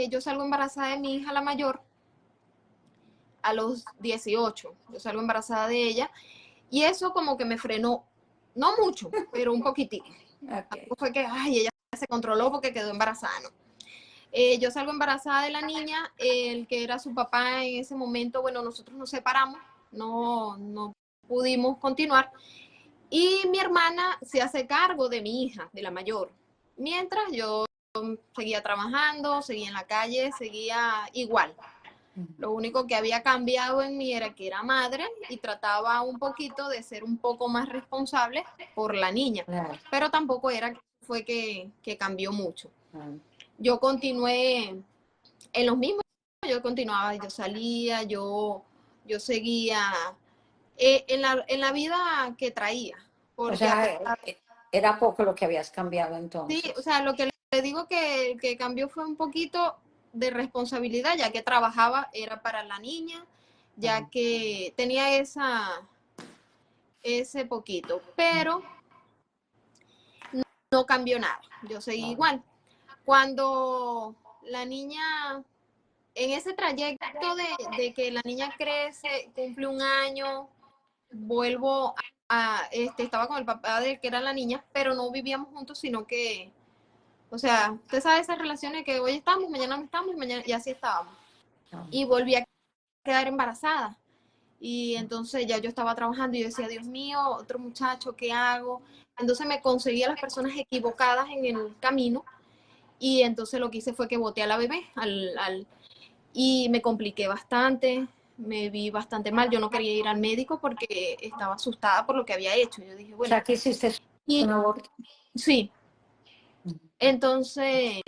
yo salgo embarazada de mi hija, la mayor, a los 18. Yo salgo embarazada de ella y eso como que me frenó, no mucho, pero un poquitito. Okay. Fue que, ay, ella se controló porque quedó embarazada, ¿no? Yo salgo embarazada de la niña, el que era su papá en ese momento, bueno, nosotros nos separamos, no pudimos continuar. Y mi hermana se hace cargo de mi hija, de la mayor. Mientras yo seguía trabajando, seguía en la calle, seguía igual. Lo único que había cambiado en mí era que era madre y trataba un poquito de ser un poco más responsable por la niña. Claro. Pero tampoco fue que cambió mucho. Claro. Yo continué en los mismos, yo continuaba, yo salía, yo seguía en la vida que traía. Porque O sea, era poco lo que habías cambiado sí, entonces. o sea, lo que le digo que cambió fue un poquito de responsabilidad, ya que trabajaba, era para la niña, ya que tenía ese poquito, pero no cambió nada, yo seguí igual. Cuando la niña, en ese trayecto de que la niña crece, cumple un año, vuelvo estaba con el papá de que era la niña, pero no vivíamos juntos, sino que, o sea, usted sabe esas relaciones que hoy estamos, mañana no estamos, y así estábamos. Y volví a quedar embarazada. Y entonces ya yo estaba trabajando y yo decía, Dios mío, otro muchacho, ¿qué hago? Entonces me conseguí a las personas equivocadas en el camino y entonces lo que hice fue que boté a la bebé y me compliqué bastante, me vi bastante mal, yo no quería ir al médico porque estaba asustada por lo que había hecho. Yo dije, O bueno, sea, que hiciste y un aborto. sí, entonces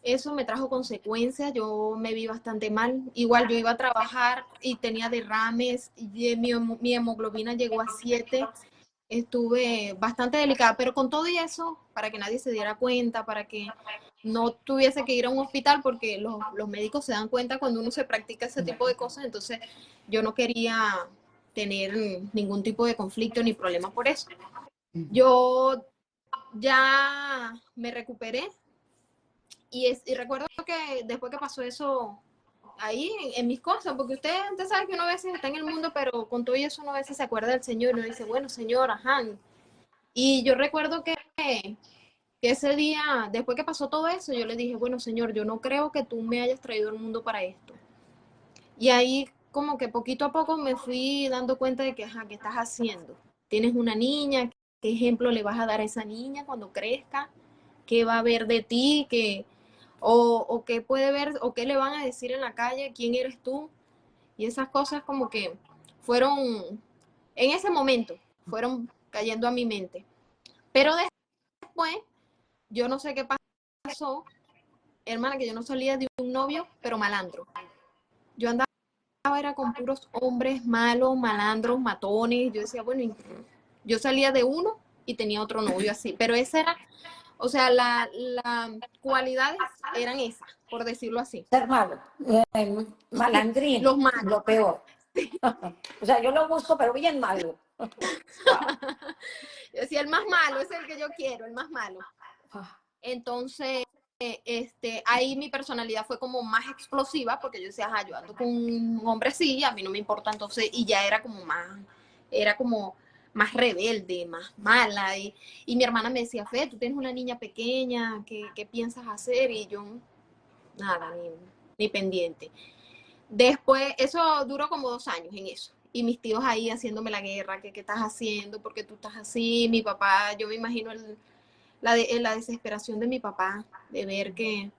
eso me trajo consecuencias, yo me vi bastante mal. Igual yo iba a trabajar y tenía derrames, y mi hemoglobina llegó a 7, estuve bastante delicada, pero con todo y eso, para que nadie se diera cuenta, para que no tuviese que ir a un hospital, porque los médicos se dan cuenta cuando uno se practica ese tipo de cosas, entonces yo no quería tener ningún tipo de conflicto ni problema por eso. Yo ya me recuperé y recuerdo que después que pasó eso ahí en mis cosas, porque usted sabe que uno a veces está en el mundo, pero con todo eso uno a veces se acuerda del Señor y uno dice, bueno, Señor, ajá. Y yo recuerdo que ese día, después que pasó todo eso, yo le dije, bueno, Señor, yo no creo que tú me hayas traído al mundo para esto. Y ahí como que poquito a poco me fui dando cuenta de que, ajá, ¿qué estás haciendo? Tienes una niña, ¿qué ejemplo le vas a dar a esa niña cuando crezca? ¿Qué va a ver de ti? O qué puede ver, o qué le van a decir en la calle, quién eres tú? Y esas cosas como que fueron, en ese momento, fueron cayendo a mi mente. Pero después, yo no sé qué pasó, hermana, que yo no salía de un novio, pero malandro. Yo andaba era con puros hombres malos, malandros, matones. Yo decía, bueno, yo salía de uno y tenía otro novio así. Pero esa era, o sea, las cualidades eran esas, por decirlo así. Ser malo, malandrín, Los malos. lo peor. O sea, yo lo busco, pero bien malo. Wow. Yo decía, el más malo es el que yo quiero, el más malo. Entonces, ahí mi personalidad fue como más explosiva, porque yo decía, ajá, yo ando con un hombre así, a mí no me importa, entonces, y ya era como más rebelde, más mala, y mi hermana me decía, Fe, tú tienes una niña pequeña, ¿qué piensas hacer? Y yo, nada, ni pendiente. Después, eso duró como 2 años en eso. Y mis tíos ahí haciéndome la guerra, ¿qué estás haciendo? ¿Por qué tú estás así? Mi papá, yo me imagino la desesperación de mi papá, de ver que,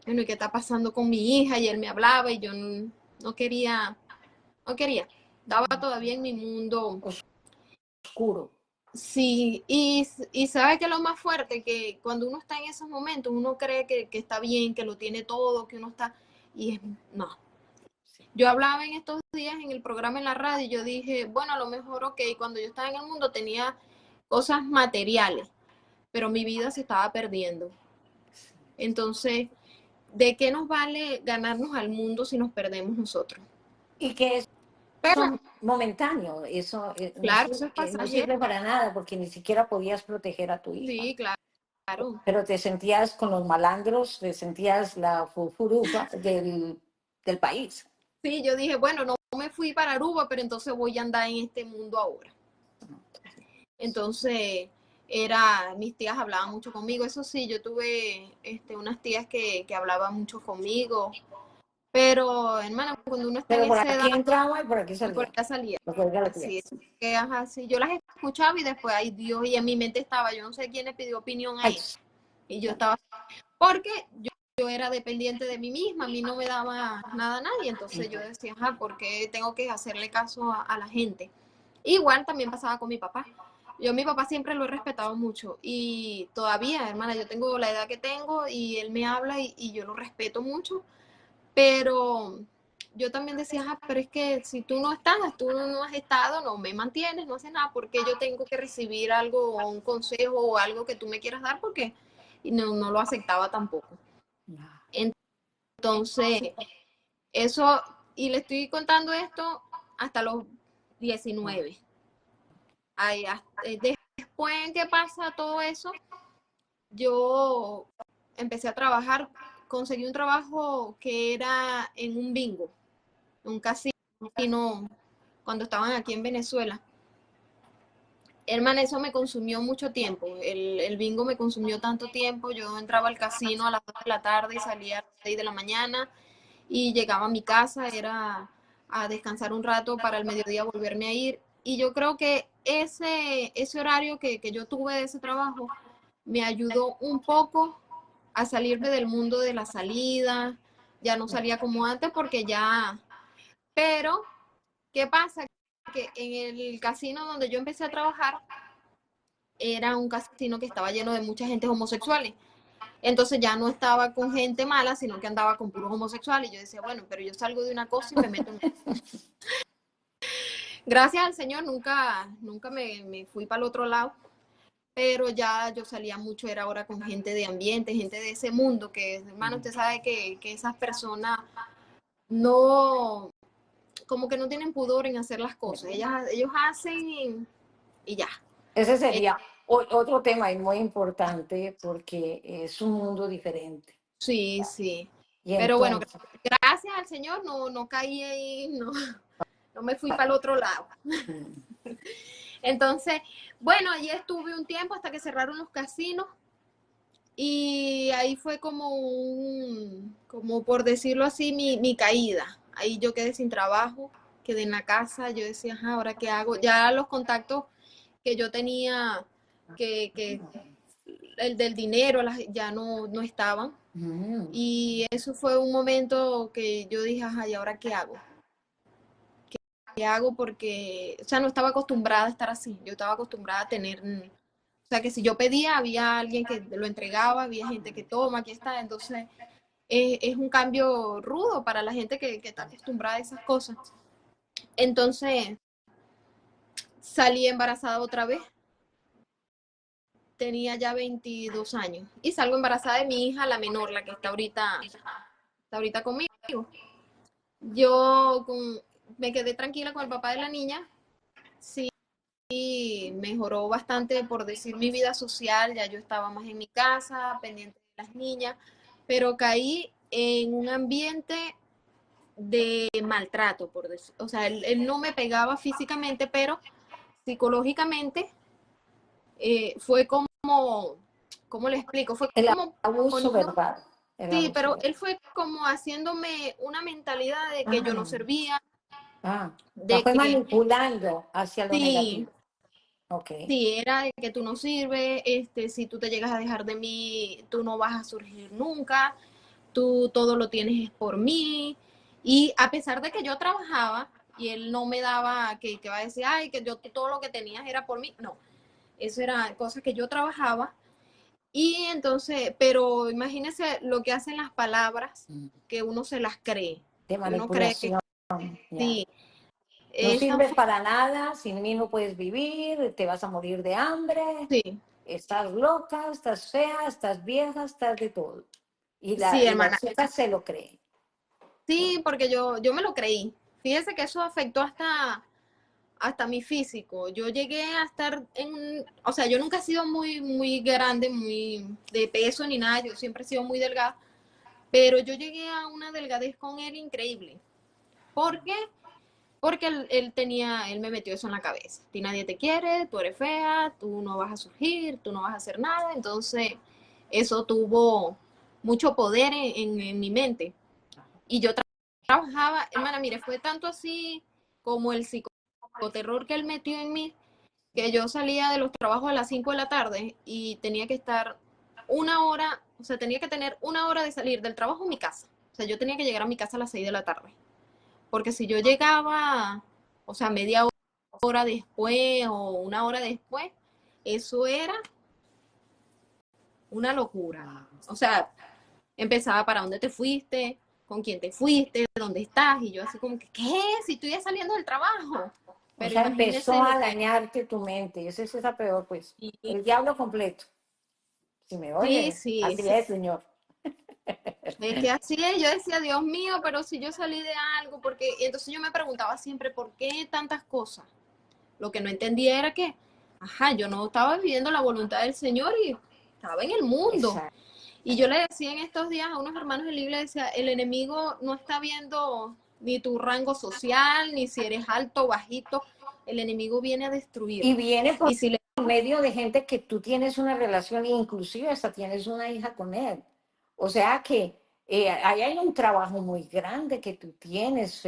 bueno, ¿qué está pasando con mi hija? Y él me hablaba y yo no quería. Estaba todavía en mi mundo Oscuro. sí, y sabe que lo más fuerte, que cuando uno está en esos momentos, uno cree que está bien, que lo tiene todo, que uno está, y no. Yo hablaba en estos días en el programa en la radio y yo dije, bueno, a lo mejor, ok, cuando yo estaba en el mundo tenía cosas materiales, pero mi vida se estaba perdiendo. Entonces, ¿de qué nos vale ganarnos al mundo si nos perdemos nosotros? Y que es Pero, momentáneo, eso claro, eso es no pasajero. sirve para nada porque ni siquiera podías proteger a tu hija. Sí, claro. Pero te sentías con los malandros, te sentías la furufa del país. Sí, yo dije, bueno, no me fui para Aruba, pero entonces voy a andar en este mundo ahora. Entonces, mis tías hablaban mucho conmigo. Eso sí, yo tuve unas tías que hablaban mucho conmigo, pero hermana, cuando uno está en Pero por esa edad, aquí entraba y por aquí por salía. acá salía. Lo que diga la tía. Sí, eso, que, ajá, sí, yo las escuchaba y después, ay Dios, y en mi mente estaba, yo no sé quién le pidió opinión a Ay, ella. Y yo estaba, porque yo era dependiente de mí misma, a mí no me daba nada a nadie, entonces yo decía, ajá, ¿por qué tengo que hacerle caso a la gente? Igual también pasaba con mi papá. Yo a mi papá siempre lo he respetado mucho y todavía, hermana, yo tengo la edad que tengo y él me habla y yo lo respeto mucho, pero yo también decía, ah, pero es que si tú no estás, tú no has estado, no me mantienes, no haces nada, porque yo tengo que recibir algo, o un consejo o algo que tú me quieras dar, porque no lo aceptaba tampoco. Entonces, eso, y le estoy contando esto hasta los 19. Ay, después que pasa todo eso, yo empecé a trabajar, conseguí un trabajo que era en un bingo, un casino, cuando estaban aquí en Venezuela. Hermana, eso me consumió mucho tiempo. El bingo me consumió tanto tiempo. Yo entraba al casino a las 2 de la tarde y salía a las 6 de la mañana y llegaba a mi casa, era a descansar un rato para el mediodía volverme a ir. Y yo creo que ese horario que yo tuve de ese trabajo me ayudó un poco a salirme del mundo de la salida. Ya no salía como antes porque ya... Pero, ¿qué pasa? Que en el casino donde yo empecé a trabajar era un casino que estaba lleno de mucha gente homosexuales. Entonces ya no estaba con gente mala, sino que andaba con puros homosexuales. Y yo decía, bueno, pero yo salgo de una cosa y me meto en otra. Gracias al Señor nunca me fui para el otro lado, pero ya yo salía mucho, era ahora con gente de ambiente, gente de ese mundo, que hermano, usted sabe que esas personas no, como que no tienen pudor en hacer las cosas. Ellos hacen y ya. ese sería otro tema y muy importante porque es un mundo diferente. Sí, sí. Y Pero bueno, entonces, gracias al Señor no caí ahí, no me fui para el otro lado. Entonces, bueno, allí estuve un tiempo hasta que cerraron los casinos y ahí fue como por decirlo así, mi caída. Ahí yo quedé sin trabajo, quedé en la casa, yo decía, ajá, ¿ahora qué hago? Ya los contactos que yo tenía, que el del dinero, ya no estaban. Y eso fue un momento que yo dije, ajá, ¿y ahora qué hago? ¿Qué hago? Porque, o sea, no estaba acostumbrada a estar así. Yo estaba acostumbrada a tener, o sea, que si yo pedía, había alguien que lo entregaba, había gente que toma, aquí está. Entonces, es un cambio rudo para la gente que está acostumbrada a esas cosas. Entonces, salí embarazada otra vez. Tenía ya 22 años. Y salgo embarazada de mi hija, la menor, la que está ahorita conmigo. Yo me quedé tranquila con el papá de la niña. Sí, mejoró bastante, por decir, mi vida social. Ya yo estaba más en mi casa, pendiente de las niñas, pero caí en un ambiente de maltrato, por decir. O sea, él no me pegaba físicamente, pero psicológicamente fue como, ¿cómo le explico? Fue el como abuso poniendo, verbal. El sí, abuso pero verbal. él fue como haciéndome una mentalidad de que yo no servía, La de fue que manipulando hacia lo sí, negativo. Ok. sí, era de que tú no sirves, si tú te llegas a dejar de mí, tú no vas a surgir nunca, tú todo lo tienes es por mí. Y a pesar de que yo trabajaba y él no me daba, que va a decir, ay, que yo todo lo que tenías era por mí, no, eso era cosas que yo trabajaba. Y entonces, pero imagínese lo que hacen las palabras, que uno se las cree, De que uno cree que manipulación. Ya. sí, No esa sirves fue, para nada, sin mí no puedes vivir, te vas a morir de hambre, sí, estás loca, estás fea, estás vieja, estás de todo. sí, Y la hermana. chica se lo cree. Sí, porque yo me lo creí. Fíjese que eso afectó hasta mi físico. Yo llegué a estar o sea, yo nunca he sido muy grande, muy de peso ni nada, yo siempre he sido muy delgada, pero yo llegué a una delgadez con él increíble. ¿Por qué? porque él me metió eso en la cabeza. A ti nadie te quiere, tú eres fea, tú no vas a surgir, tú no vas a hacer nada. Entonces, eso tuvo mucho poder en mi mente. Y yo trabajaba, hermana, mire, fue tanto así como el psicoterror que él metió en mí, que yo salía de los trabajos a las 5 de la tarde y tenía que estar una hora, o sea, tenía que tener una hora de salir del trabajo a mi casa. O sea, yo tenía que llegar a mi casa a las 6 de la tarde. Porque si yo llegaba, o sea, media hora después o una hora después, eso era una locura. O sea, empezaba para dónde te fuiste, con quién te fuiste, dónde estás, y yo así como que, ¿qué? Si estoy ya saliendo del trabajo. O Pero sea, empezó imagínese a lo que... dañarte tu mente. Ese es la peor, pues. Sí, El diablo completo. Si me sí, oye, sí, así sí. es, señor. Es que así es, yo decía, Dios mío, pero si yo salí de algo, porque y entonces yo me preguntaba siempre, ¿por qué tantas cosas? Lo que no entendía era que, ajá, yo no estaba viviendo la voluntad del Señor y estaba en el mundo. Exacto. Y yo le decía en estos días a unos hermanos de la iglesia, el enemigo no está viendo ni tu rango social, ni si eres alto o bajito, el enemigo viene a destruir. Y viene por Y si le... medio de gente que tú tienes una relación, inclusive hasta tienes una hija con él. O sea que ahí hay un trabajo muy grande que tú tienes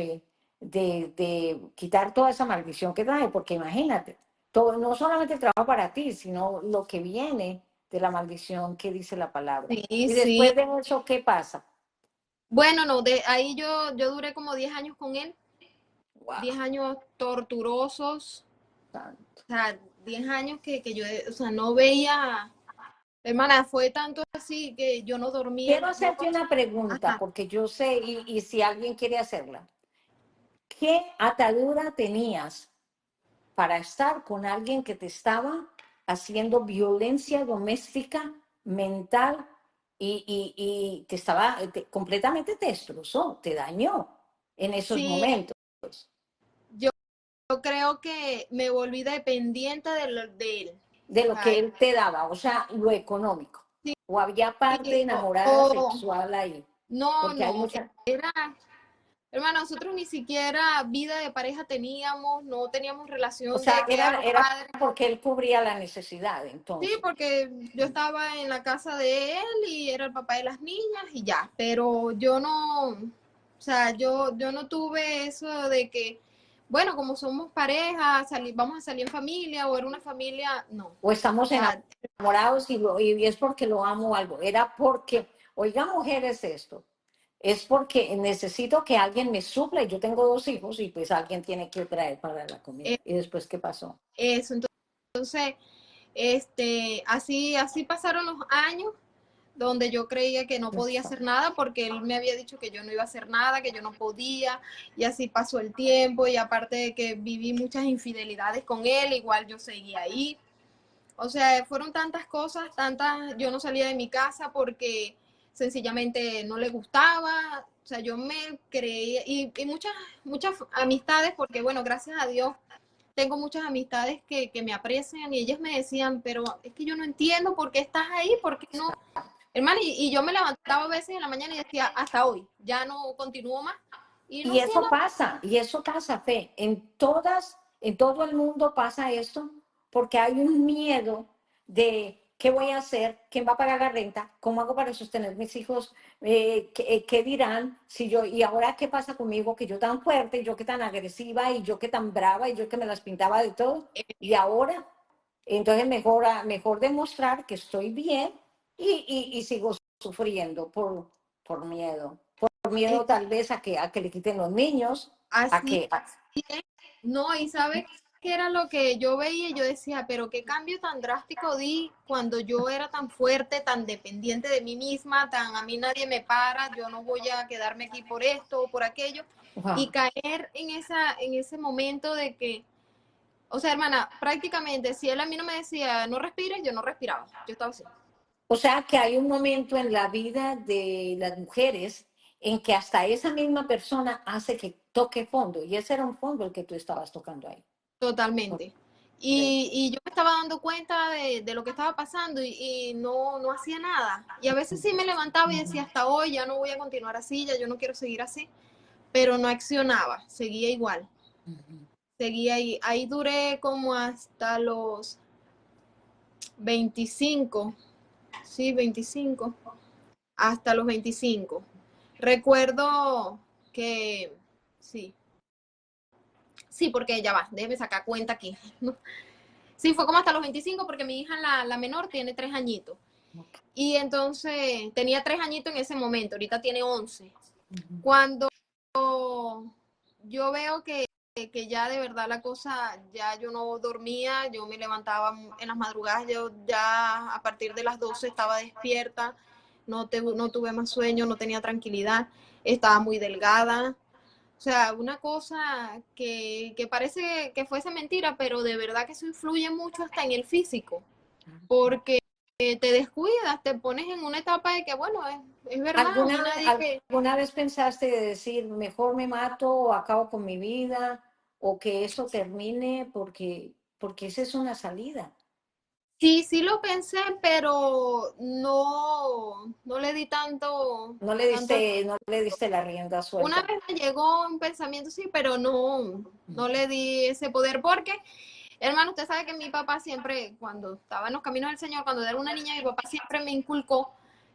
de quitar toda esa maldición que trae, porque imagínate, todo, no solamente el trabajo para ti, sino lo que viene de la maldición que dice la palabra. Sí, Y sí. después de eso, ¿qué pasa? Bueno, no, de ahí yo duré como 10 años con él, Wow. 10 años torturosos, o sea, 10 años que yo, o sea, no veía, hermana, fue tanto así que yo no dormía, Quiero yo, hacerte una pregunta, ajá, porque yo sé, y si alguien quiere hacerla. ¿Qué atadura tenías para estar con alguien que te estaba haciendo violencia doméstica, mental, y te estaba, completamente te destrozó, te dañó en esos sí, momentos, yo, yo creo que me volví dependiente de él, de o lo sea, que él te daba, o sea, lo económico? sí, ¿O había parte enamorada o, sexual ahí? no, Porque hay no, mucha... era, hermano, nosotros ni siquiera vida de pareja teníamos, no teníamos O relación sea, de que éramos era padres. porque él cubría la necesidad, Sí, entonces. porque yo estaba en la casa de él y era el papá de las niñas y ya, pero yo no, o sea, yo no tuve eso de que, bueno, como somos pareja, vamos a salir en familia o era una familia, no. O O estamos sea, enamorados y es porque lo amo o algo. Era porque, oiga, mujeres, esto. Es porque necesito que alguien me supla y yo tengo 2 hijos y pues alguien tiene que traer para la comida. ¿Y después qué pasó? eso, entonces, así pasaron los años donde yo creía que no podía hacer nada porque él me había dicho que yo no iba a hacer nada, que yo no podía, y así pasó el tiempo, y aparte de que viví muchas infidelidades con él, igual yo seguía ahí. O sea, fueron tantas cosas, tantas, yo no salía de mi casa porque sencillamente no le gustaba, o sea, yo me creía, y muchas amistades, porque bueno, gracias a Dios tengo muchas amistades que me aprecian y ellas me decían, pero es que yo no entiendo por qué estás ahí, por qué no. Hermano, y yo me levantaba a veces en la mañana y decía, hasta hoy, ya no continúo más. Y no hacía nada. Y eso pasa, Fe. En todo el mundo pasa esto porque hay un miedo de qué voy a hacer, quién va a pagar la renta, cómo hago para sostener mis hijos, qué dirán si yo, y ahora qué pasa conmigo, que yo tan fuerte, yo que tan agresiva, y yo que tan brava, y yo que me las pintaba de todo, y ahora, entonces mejor demostrar que estoy bien y sigo sufriendo por miedo. Por miedo tal vez a que le quiten los niños, a Así que... es. No, y sabes qué era lo que yo veía y yo decía, pero qué cambio tan drástico di cuando yo era tan fuerte, tan dependiente de mí misma, tan a mí nadie me para, yo no voy a quedarme aquí por esto o por aquello, y Wow. caer en ese momento de que, o sea, hermana, prácticamente si él a mí no me decía no respires, yo no respiraba, yo estaba así. O sea que hay un momento en la vida de las mujeres en que hasta esa misma persona hace que toque fondo, y ese era un fondo el que tú estabas tocando ahí. Totalmente. Y yo me estaba dando cuenta de lo que estaba pasando y no hacía nada. Y a veces sí me levantaba y decía, hasta hoy ya no voy a continuar así, ya yo no quiero seguir así, pero no accionaba, seguía igual. Seguí ahí. Ahí duré como hasta los 25, sí, 25, hasta los 25. Recuerdo que, sí, sí, porque ya va, déjeme sacar cuenta aquí. Sí, fue como hasta los 25 porque mi hija, la menor, tiene 3 añitos. Y entonces tenía 3 añitos en ese momento, ahorita tiene 11. Cuando yo veo que ya de verdad la cosa, ya yo no dormía, yo me levantaba en las madrugadas, yo ya a partir de las 12 estaba despierta, no tuve más sueño, no tenía tranquilidad, estaba muy delgada. O sea, una cosa que parece que fuese mentira, pero de verdad que eso influye mucho hasta en el físico, porque te descuidas, te pones en una etapa de que, bueno, es verdad, a mí nadie que... ¿Alguna vez pensaste de decir, mejor me mato o acabo con mi vida o que eso termine porque esa es una salida? Sí, sí lo pensé, pero no le di tanto, tanto. No le diste la rienda Una suelta. vez me llegó un pensamiento, sí, pero no le di ese poder porque, hermano, usted sabe que mi papá siempre, cuando estaba en los caminos del Señor, cuando era una niña, mi papá siempre me inculcó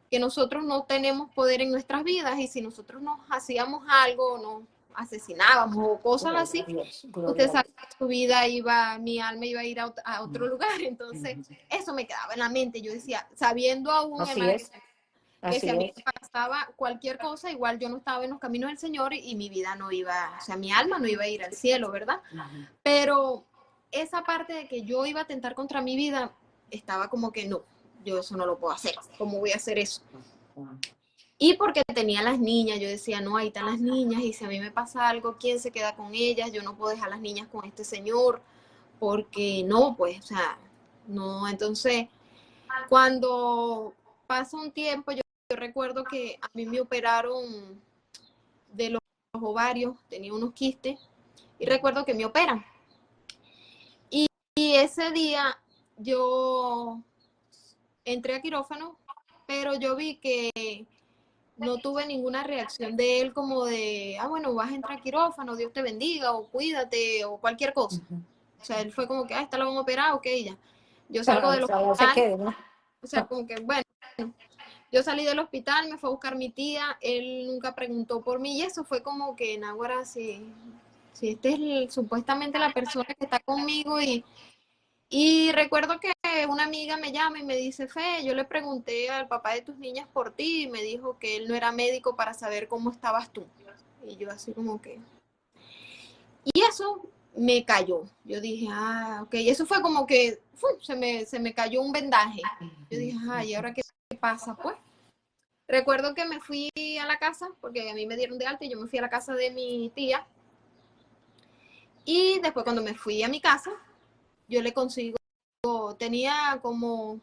que nosotros no tenemos poder en nuestras vidas y si nosotros nos hacíamos algo, nos asesinábamos o cosas así, Gloria usted a sabe Dios. que mi alma iba a ir a otro lugar. Entonces, eso me quedaba en la mente. Yo decía, sabiendo aún, Así hermana, es, que si así a mí es. me pasaba cualquier cosa, igual yo no estaba en los caminos del Señor y mi vida no iba, o sea, mi alma no iba a ir al cielo, ¿verdad? Pero esa parte de que yo iba a atentar contra mi vida, estaba como que no, yo eso no lo puedo hacer, ¿cómo voy a hacer eso? Y porque tenía las niñas, yo decía, no, ahí están las niñas y si a mí me pasa algo, ¿quién se queda con ellas? Yo no puedo dejar las niñas con este señor, porque no, pues, o sea, no, entonces, cuando pasa un tiempo, yo recuerdo que a mí me operaron de los ovarios, tenía unos quistes, y recuerdo que me operan. Y ese día yo entré a quirófano, pero yo vi que no tuve ninguna reacción de él como de, bueno, vas a entrar a quirófano, Dios te bendiga, o cuídate, o cualquier cosa. O sea, él fue como que, esta la van a operar, ok, ya. Yo salgo del Se hospital, quede, ¿no? o sea, como que, bueno, yo salí del hospital, me fue a buscar mi tía, él nunca preguntó por mí, y eso fue como que, Naguará, si este es supuestamente la persona que está conmigo, y recuerdo que una amiga me llama y me dice, Fe, yo le pregunté al papá de tus niñas por ti y me dijo que él no era médico para saber cómo estabas tú. Y yo así como que... Y eso me cayó. Yo dije, ok. Y eso fue como que se me cayó un vendaje. Yo dije, ¿y ahora qué pasa? Pues recuerdo que me fui a la casa, porque a mí me dieron de alta y yo me fui a la casa de mi tía. Y después cuando me fui a mi casa, yo le consigo,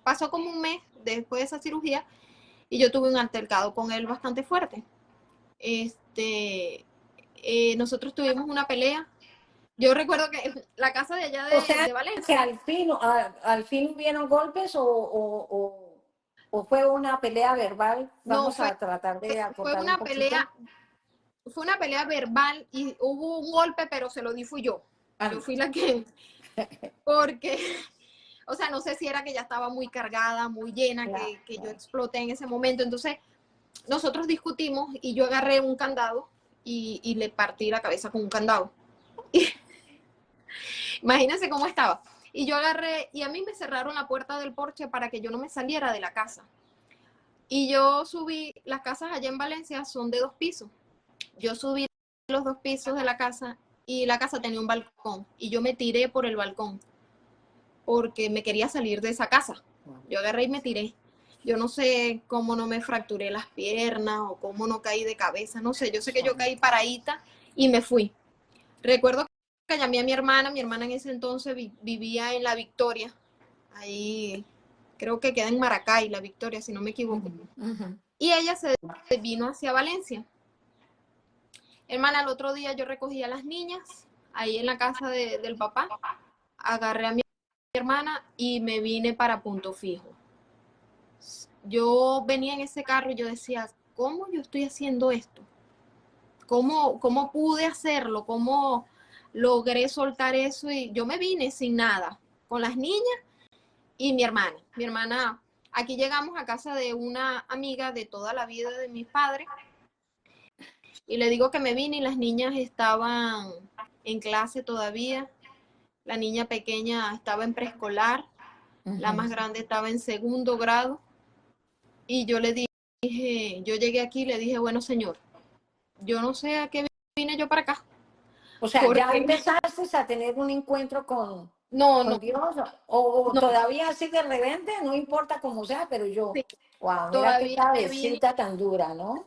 pasó como un mes después de esa cirugía y yo tuve un altercado con él bastante fuerte. Nosotros tuvimos una pelea. Yo recuerdo que la casa de allá O sea, de que Valencia, al fin hubieron golpes o fue una pelea verbal. no, Vamos a tratar de fue acordar un una poquito. pelea, fue una pelea verbal y hubo un golpe, pero se lo di fui yo. Yo Anda. fui la que, porque, o sea, no sé si era que ya estaba muy cargada, muy llena, Claro, que yo claro. exploté en ese momento. Entonces, nosotros discutimos y yo agarré un candado y le partí la cabeza con un candado. Y, imagínense cómo estaba. Y yo agarré, y a mí me cerraron la puerta del porche para que yo no me saliera de la casa. Y yo subí, las casas allá en Valencia son de 2 pisos. Yo subí los 2 pisos de la casa y la casa tenía un balcón. Y yo me tiré por el balcón porque me quería salir de esa casa. Yo agarré y me tiré. Yo no sé cómo no me fracturé las piernas o cómo no caí de cabeza, no sé. Yo sé que yo caí paradita y me fui. Recuerdo que llamé a mi hermana en ese entonces vivía en La Victoria, ahí creo que queda en Maracay, La Victoria, si no me equivoco. Y ella se vino hacia Valencia. Hermana, el otro día yo recogí a las niñas ahí en la casa del papá, agarré a mi hermana y me vine para Punto Fijo. Yo venía en ese carro y yo decía, ¿cómo yo estoy haciendo esto? ¿Cómo pude hacerlo? ¿Cómo logré soltar eso y yo me vine sin nada, con las niñas y mi hermana. Mi hermana, aquí llegamos a casa de una amiga de toda la vida de mis padres y le digo que me vine y las niñas estaban en clase todavía. La niña pequeña estaba en preescolar, la más grande estaba en segundo grado y yo le dije, yo llegué aquí y le dije, bueno, señor, yo no sé a qué vine yo para acá. O sea, ¿ya Porque empezaste a tener un encuentro no, con Dios? ¿O no, todavía sigue rebelde? No importa cómo sea, pero yo, sí, wow, mira qué todavía me vine. cabecita tan dura, ¿no?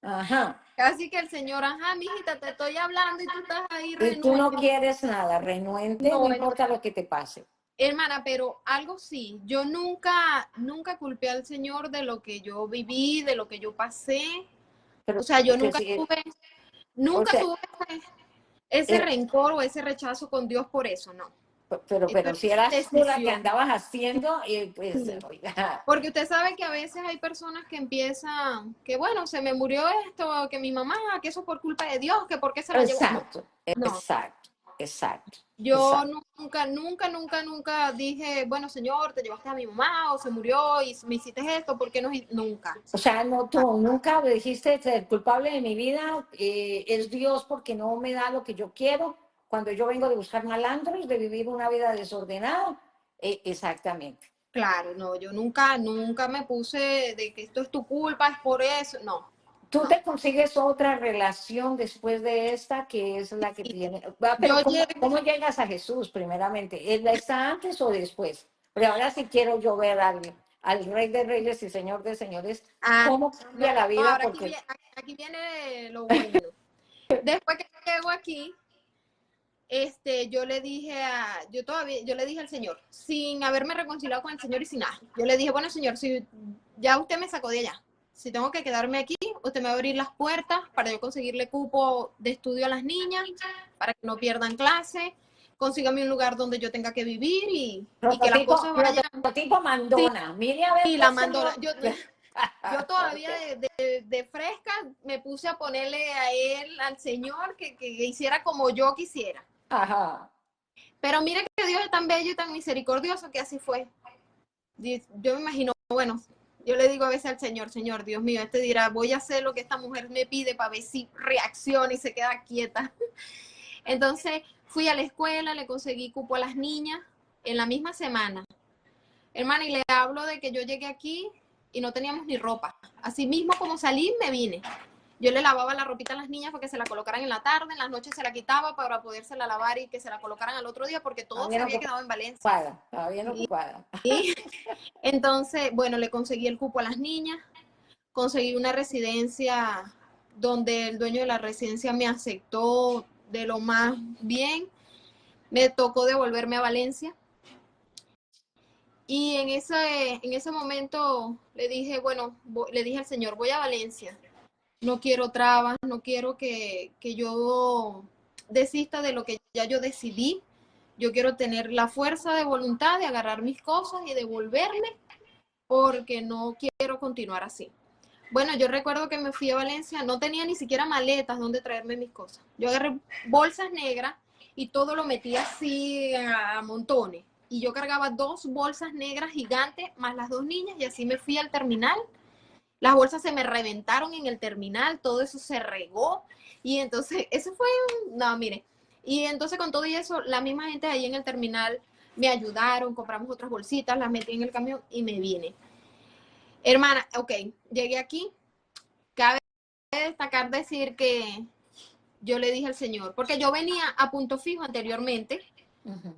Ajá. Casi que el señor, ajá, mijita, te estoy hablando y tú estás ahí Y tú no renuente. quieres nada, renuente, no No, importa lo que te pase. hermana, pero algo sí, yo nunca culpé al Señor de lo que yo viví, de lo que yo pasé. Pero O sea, yo que sí, o nunca sea, tuve ese eh, rencor o ese rechazo con Dios por eso, no. Esto pero es si eras tú la que decisión. andabas haciendo, y pues, Sí. oiga, Porque usted sabe que a veces hay personas que empiezan, que bueno, se me murió esto, que mi mamá, que eso por culpa de Dios, que por qué se la llevó. No, exacto, no. exacto, exacto, Yo exacto. nunca dije, bueno, señor, te llevaste a mi mamá o se murió y me hiciste esto, ¿por qué no? Nunca. O sea, no, tú nunca me dijiste el culpable de mi vida es Dios porque no me da lo que yo quiero. Cuando yo vengo de buscar malandros, de vivir una vida desordenada, exactamente. Claro, no, yo nunca me puse de que esto es tu culpa, es por eso. No, Tú no. te consigues otra relación después de esta que es la que Y tiene. Pero yo llegué, ¿cómo llegas a Jesús primeramente? ¿Está antes o después? Pero ahora sí quiero yo ver al Rey de Reyes y Señor de Señores, ah, cómo no, cambia la vida, ahora porque aquí viene lo bueno. Después que llego aquí, yo le dije al Señor, sin haberme reconciliado con el Señor y sin nada, yo le dije, bueno, Señor, si ya usted me sacó de allá, si tengo que quedarme aquí, usted me va a abrir las puertas para yo conseguirle cupo de estudio a las niñas, para que no pierdan clase, consígame un lugar donde yo tenga que vivir y que las cosas vayan. prototipo mandona. Mire a ver, Y la mandó, señor. yo todavía de fresca me puse a ponerle a él, al Señor, que hiciera como yo quisiera. Ajá. Pero mire que Dios es tan bello y tan misericordioso que así fue. Yo me imagino, bueno, yo le digo a veces al Señor, Señor, Dios mío, este dirá, voy a hacer lo que esta mujer me pide para ver si reacciona y se queda quieta. Entonces fui a la escuela, le conseguí cupo a las niñas en la misma semana. Hermana, y le hablo de que yo llegué aquí y no teníamos ni ropa. Así mismo como salí, me vine. Yo le lavaba la ropita a las niñas para que se la colocaran en la tarde, en las noches se la quitaba para podérsela lavar y que se la colocaran al otro día porque Estaba todo se bien había quedado en Valencia. ocupada. Estaba bien Y, ocupada. y entonces, bueno, le conseguí el cupo a las niñas, conseguí una residencia donde el dueño de la residencia me aceptó de lo más bien. Me tocó devolverme a Valencia. Y en ese momento le dije, bueno, le dije al Señor, voy a Valencia, no quiero trabas, no quiero que yo desista de lo que ya yo decidí, yo quiero tener la fuerza de voluntad de agarrar mis cosas y devolverme porque no quiero continuar así. Bueno, yo recuerdo que me fui a Valencia, no tenía ni siquiera maletas donde traerme mis cosas. Yo agarré bolsas negras y todo lo metí así a montones. Y yo cargaba 2 bolsas negras gigantes más las 2 niñas y así me fui al terminal. Las bolsas se me reventaron en el terminal, todo eso se regó. Y entonces, eso fue, no, mire. Y entonces con todo y eso, la misma gente ahí en el terminal me ayudaron, compramos otras bolsitas, las metí en el camión y me vine. Hermana, ok, llegué aquí. Cabe destacar decir que yo le dije al Señor, porque yo venía a Punto Fijo anteriormente,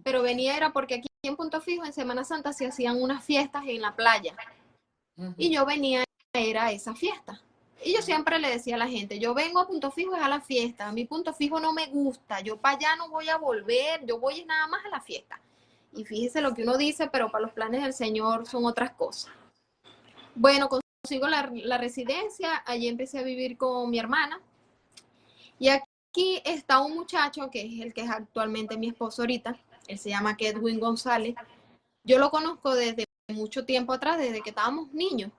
pero venía era porque aquí en Punto Fijo en Semana Santa se hacían unas fiestas en la playa y yo venía era a esa fiesta. Y yo siempre le decía a la gente, yo vengo a Punto Fijo es a la fiesta, a mi Punto Fijo no me gusta, yo para allá no voy a volver, yo voy nada más a la fiesta. Y fíjese lo que uno dice, pero para los planes del Señor son otras cosas. Bueno, consigo la residencia, allí empecé a vivir con mi hermana. Y aquí está un muchacho que es el que es actualmente mi esposo ahorita. Él se llama Kedwin González. Yo lo conozco desde mucho tiempo atrás, desde que estábamos niños.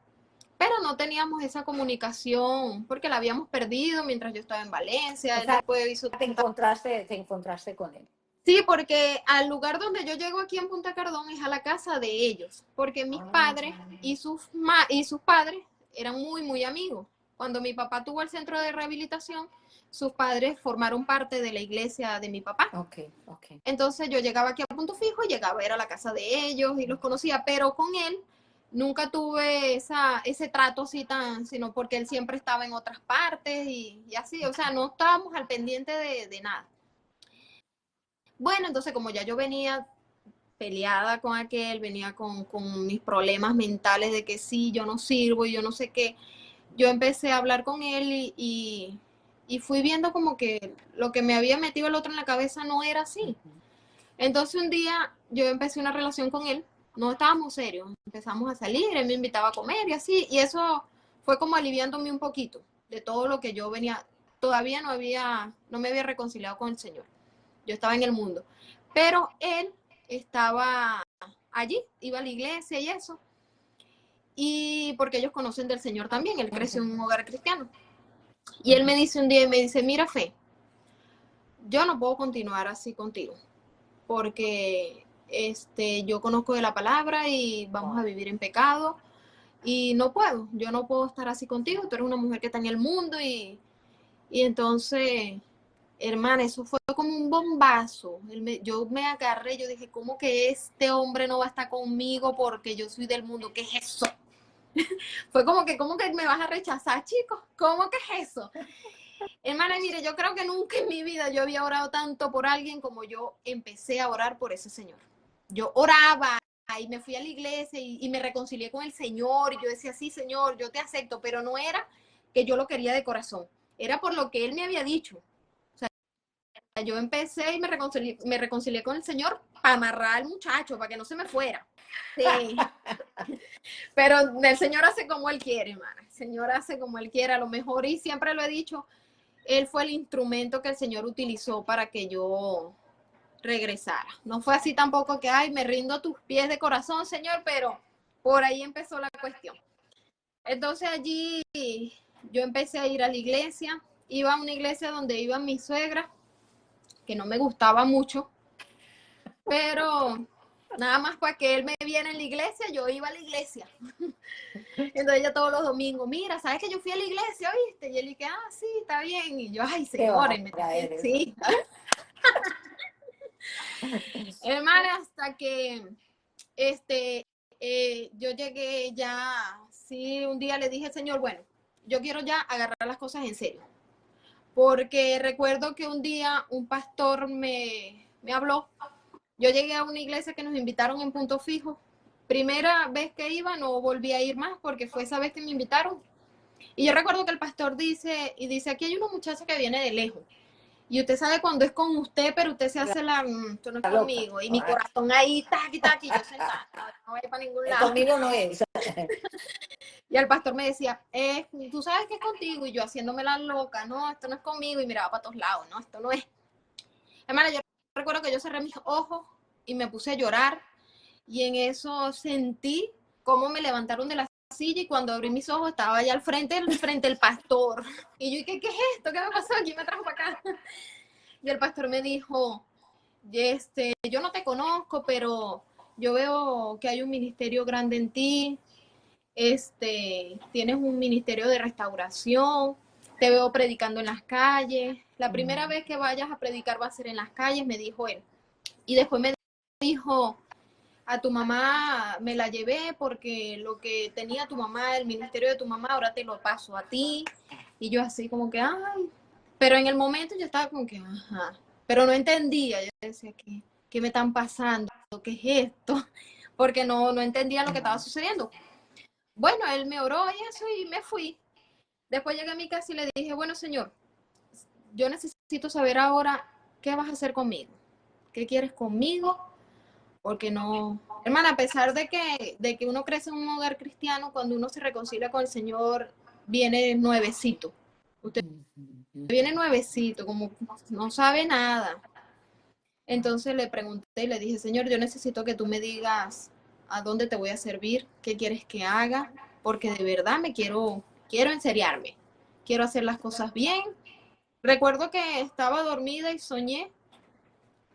pero no teníamos esa comunicación porque la habíamos perdido mientras yo estaba en Valencia. O Él sea, después hizo... te encontraste con él. Sí, porque al lugar donde yo llego aquí en Punta Cardón es a la casa de ellos, porque mis padres y sus padres eran muy, muy amigos. Cuando mi papá tuvo el centro de rehabilitación, sus padres formaron parte de la iglesia de mi papá. Okay. Entonces yo llegaba aquí a Punto Fijo, llegaba a ir a la casa de ellos y los conocía, pero con él nunca tuve ese trato así sino porque él siempre estaba en otras partes y así, o sea, no estábamos al pendiente de nada. Bueno, entonces como ya yo venía peleada con aquel, venía con mis problemas mentales de que sí, yo no sirvo y yo no sé qué, yo empecé a hablar con él y fui viendo como que lo que me había metido el otro en la cabeza no era así. Entonces un día yo empecé una relación con él, no estábamos serios, empezamos a salir, él me invitaba a comer y así, y eso fue como aliviándome un poquito de todo lo que yo venía, todavía no me había reconciliado con el Señor. Yo estaba en el mundo, pero él estaba allí, iba a la iglesia y eso, y porque ellos conocen del Señor también, él creció en un hogar cristiano. Y él me dice un día, mira, Fe, yo no puedo continuar así contigo, porque yo conozco de la palabra y vamos a vivir en pecado, y yo no puedo estar así contigo, tú eres una mujer que está en el mundo, y entonces... Hermana, eso fue como un bombazo. Yo me agarré, yo dije, ¿cómo que este hombre no va a estar conmigo porque yo soy del mundo? ¿Qué es eso? Fue como que, ¿cómo que me vas a rechazar, chicos? ¿Cómo que es eso? Hermana, mire, yo creo que nunca en mi vida yo había orado tanto por alguien como yo empecé a orar por ese señor. Yo oraba y me fui a la iglesia y me reconcilié con el Señor y yo decía, sí, Señor, yo te acepto, pero no era que yo lo quería de corazón, era por lo que Él me había dicho. Yo empecé y me reconcilié con el Señor para amarrar al muchacho, para que no se me fuera. Sí. Pero el Señor hace como Él quiere, hermana. El Señor hace como Él quiere. A lo mejor, y siempre lo he dicho, Él fue el instrumento que el Señor utilizó para que yo regresara. No fue así tampoco que, ay, me rindo a tus pies de corazón, Señor, pero por ahí empezó la cuestión. Entonces allí yo empecé a ir a la iglesia. Iba a una iglesia donde iban mis suegras, que no me gustaba mucho, pero nada más para que él me viera en la iglesia, yo iba a la iglesia. Entonces ella todos los domingos, mira, ¿sabes que yo fui a la iglesia, oíste? Y él dije, sí, está bien. Y yo, ay, Señor, sí. Hermana, hasta que yo llegué ya, sí, un día le dije, Señor, bueno, yo quiero ya agarrar las cosas en serio. Porque recuerdo que un día un pastor me habló. Yo llegué a una iglesia que nos invitaron en Punto Fijo. Primera vez que iba, no volví a ir más porque fue esa vez que me invitaron. Y yo recuerdo que el pastor dice, aquí hay una muchacha que viene de lejos. Y usted sabe cuando es con usted, pero usted se hace esto no es conmigo. Y mi corazón ahí, taqui, yo sentada, no voy para ningún lado. Conmigo no es. Y el pastor me decía, tú sabes que es contigo, y yo haciéndome la loca, no, esto no es conmigo, y miraba para todos lados, no, esto no es. Hermana, yo recuerdo que yo cerré mis ojos y me puse a llorar, y en eso sentí cómo me levantaron de la silla, y cuando abrí mis ojos estaba allá al frente el pastor, y yo, ¿qué es esto? ¿Qué me pasó? ¿Quién me trajo para acá? Y el pastor me dijo, yo no te conozco, pero yo veo que hay un ministerio grande en ti, tienes un ministerio de restauración, te veo predicando en las calles, la primera vez que vayas a predicar va a ser en las calles, me dijo él. Y después me dijo, a tu mamá me la llevé porque lo que tenía tu mamá, el ministerio de tu mamá, ahora te lo paso a ti. Y yo así como que, ay, pero en el momento yo estaba como que, ajá, pero no entendía, yo decía, ¿qué me están pasando? ¿Qué es esto? Porque no entendía lo que estaba sucediendo. Bueno, él me oró y eso y me fui. Después llegué a mi casa y le dije, bueno, Señor, yo necesito saber ahora qué vas a hacer conmigo. ¿Qué quieres conmigo? Porque no... Hermana, a pesar de que uno crece en un hogar cristiano, cuando uno se reconcilia con el Señor, viene nuevecito. Usted viene nuevecito, como no sabe nada. Entonces le pregunté y le dije, Señor, yo necesito que tú me digas a dónde te voy a servir, qué quieres que haga. porque de verdad quiero enseriarme, quiero hacer las cosas bien. Recuerdo que estaba dormida y soñé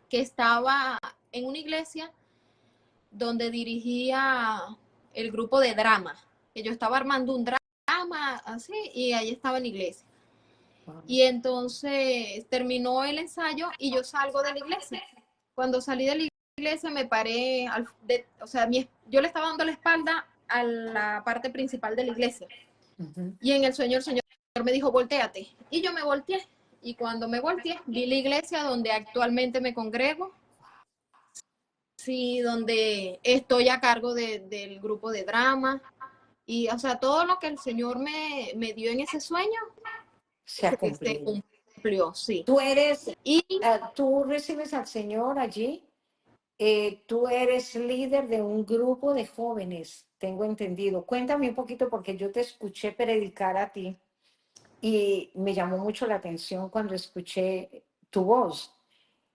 que estaba en una iglesia donde dirigía el grupo de drama, que yo estaba armando un drama así y ahí estaba en la iglesia. Y entonces terminó el ensayo y yo salgo de la iglesia. Cuando salí de la iglesia me paré, yo le estaba dando la espalda a la parte principal de la iglesia. Y en el sueño el Señor me dijo, voltéate. Y yo me volteé. Y cuando me volteé, vi la iglesia donde actualmente me congrego. Sí, donde estoy a cargo del grupo de drama. Y, o sea, todo lo que el Señor me dio en ese sueño Se ha se cumplido. cumplió, sí. Y tú recibes al Señor allí. Tú eres líder de un grupo de jóvenes, tengo entendido. Cuéntame un poquito porque yo te escuché predicar a ti y me llamó mucho la atención cuando escuché tu voz.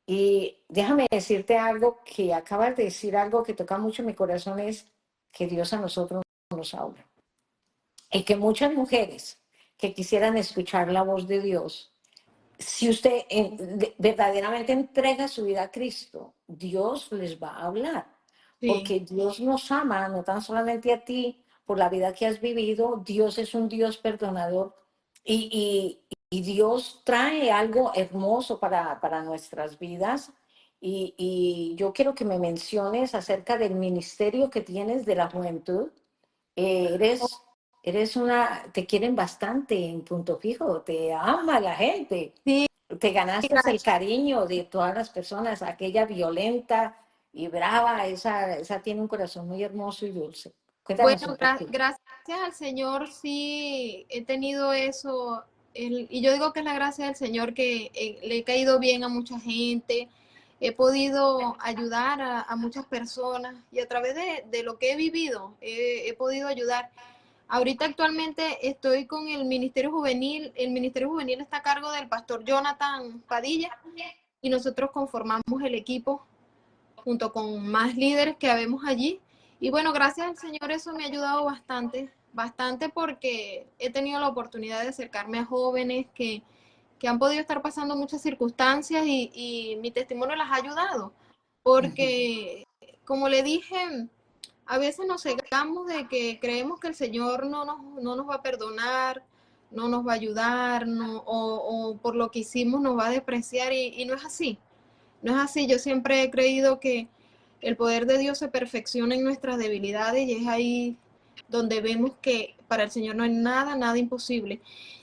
Y déjame decirte algo que acabas de decir, algo que toca mucho mi corazón, es que Dios a nosotros nos habla. Y que muchas mujeres que quisieran escuchar la voz de Dios, si usted verdaderamente entrega su vida a Cristo, Dios les va a hablar, Sí. porque Dios nos ama, no tan solamente a ti por la vida que has vivido. Dios es un Dios perdonador y Dios trae algo hermoso para nuestras vidas. Y yo quiero que me menciones acerca del ministerio que tienes de la juventud. Eres, te quieren bastante en Punto Fijo, te ama la gente, Sí, te ganaste el cariño de todas las personas, aquella violenta y brava, esa tiene un corazón muy hermoso y dulce. Cuéntanos bueno, un poquito. gracias al Señor sí he tenido eso. Y yo digo que es la gracia del Señor que le he caído bien a mucha gente, he podido ayudar a muchas personas y a través de lo que he vivido he podido ayudar. Ahorita actualmente estoy con el Ministerio Juvenil. El Ministerio Juvenil está a cargo del pastor Jonathan Padilla y nosotros conformamos el equipo junto con más líderes que habemos allí. Y bueno, gracias al Señor eso me ha ayudado bastante, bastante porque he tenido la oportunidad de acercarme a jóvenes que han podido estar pasando muchas circunstancias y mi testimonio las ha ayudado. Porque, como le dije, a veces nos cegamos de que creemos que el Señor no nos va a perdonar, no nos va a ayudar, o por lo que hicimos nos va a despreciar y no es así. No es así, yo siempre he creído que el poder de Dios se perfecciona en nuestras debilidades y es ahí donde vemos que para el Señor no hay nada, nada imposible.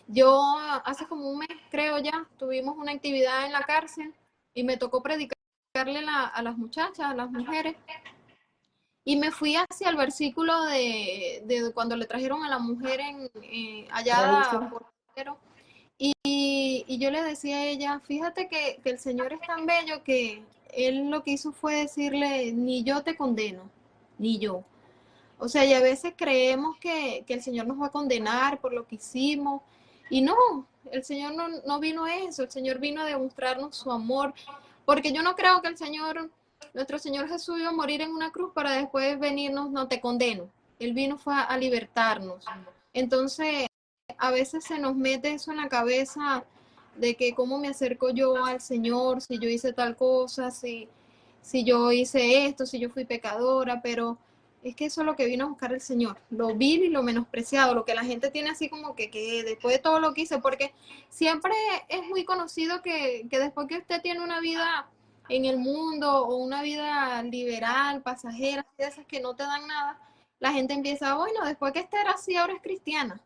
Yo hace como un mes, creo ya, tuvimos una actividad en la cárcel y me tocó predicarle a las muchachas, a las mujeres, y me fui hacia el versículo de cuando le trajeron a la mujer allá por y yo le decía a ella, fíjate que el Señor es tan bello que Él lo que hizo fue decirle, ni yo te condeno, ni yo. O sea, y a veces creemos que el Señor nos va a condenar por lo que hicimos. Y no, el Señor no vino a eso, el Señor vino a demostrarnos su amor. Porque yo no creo que el Señor, nuestro Señor Jesús iba a morir en una cruz para después venirnos, no te condeno. Él vino fue a libertarnos. Entonces, a veces se nos mete eso en la cabeza de que cómo me acerco yo al Señor, si yo hice tal cosa, si yo hice esto, si yo fui pecadora, pero es que eso es lo que vino a buscar el Señor, lo vil y lo menospreciado, lo que la gente tiene así como que después de todo lo que hice, porque siempre es muy conocido que después que usted tiene una vida en el mundo o una vida liberal, pasajera, de esas que no te dan nada, la gente empieza, bueno, después que esta era así, ahora es cristiana.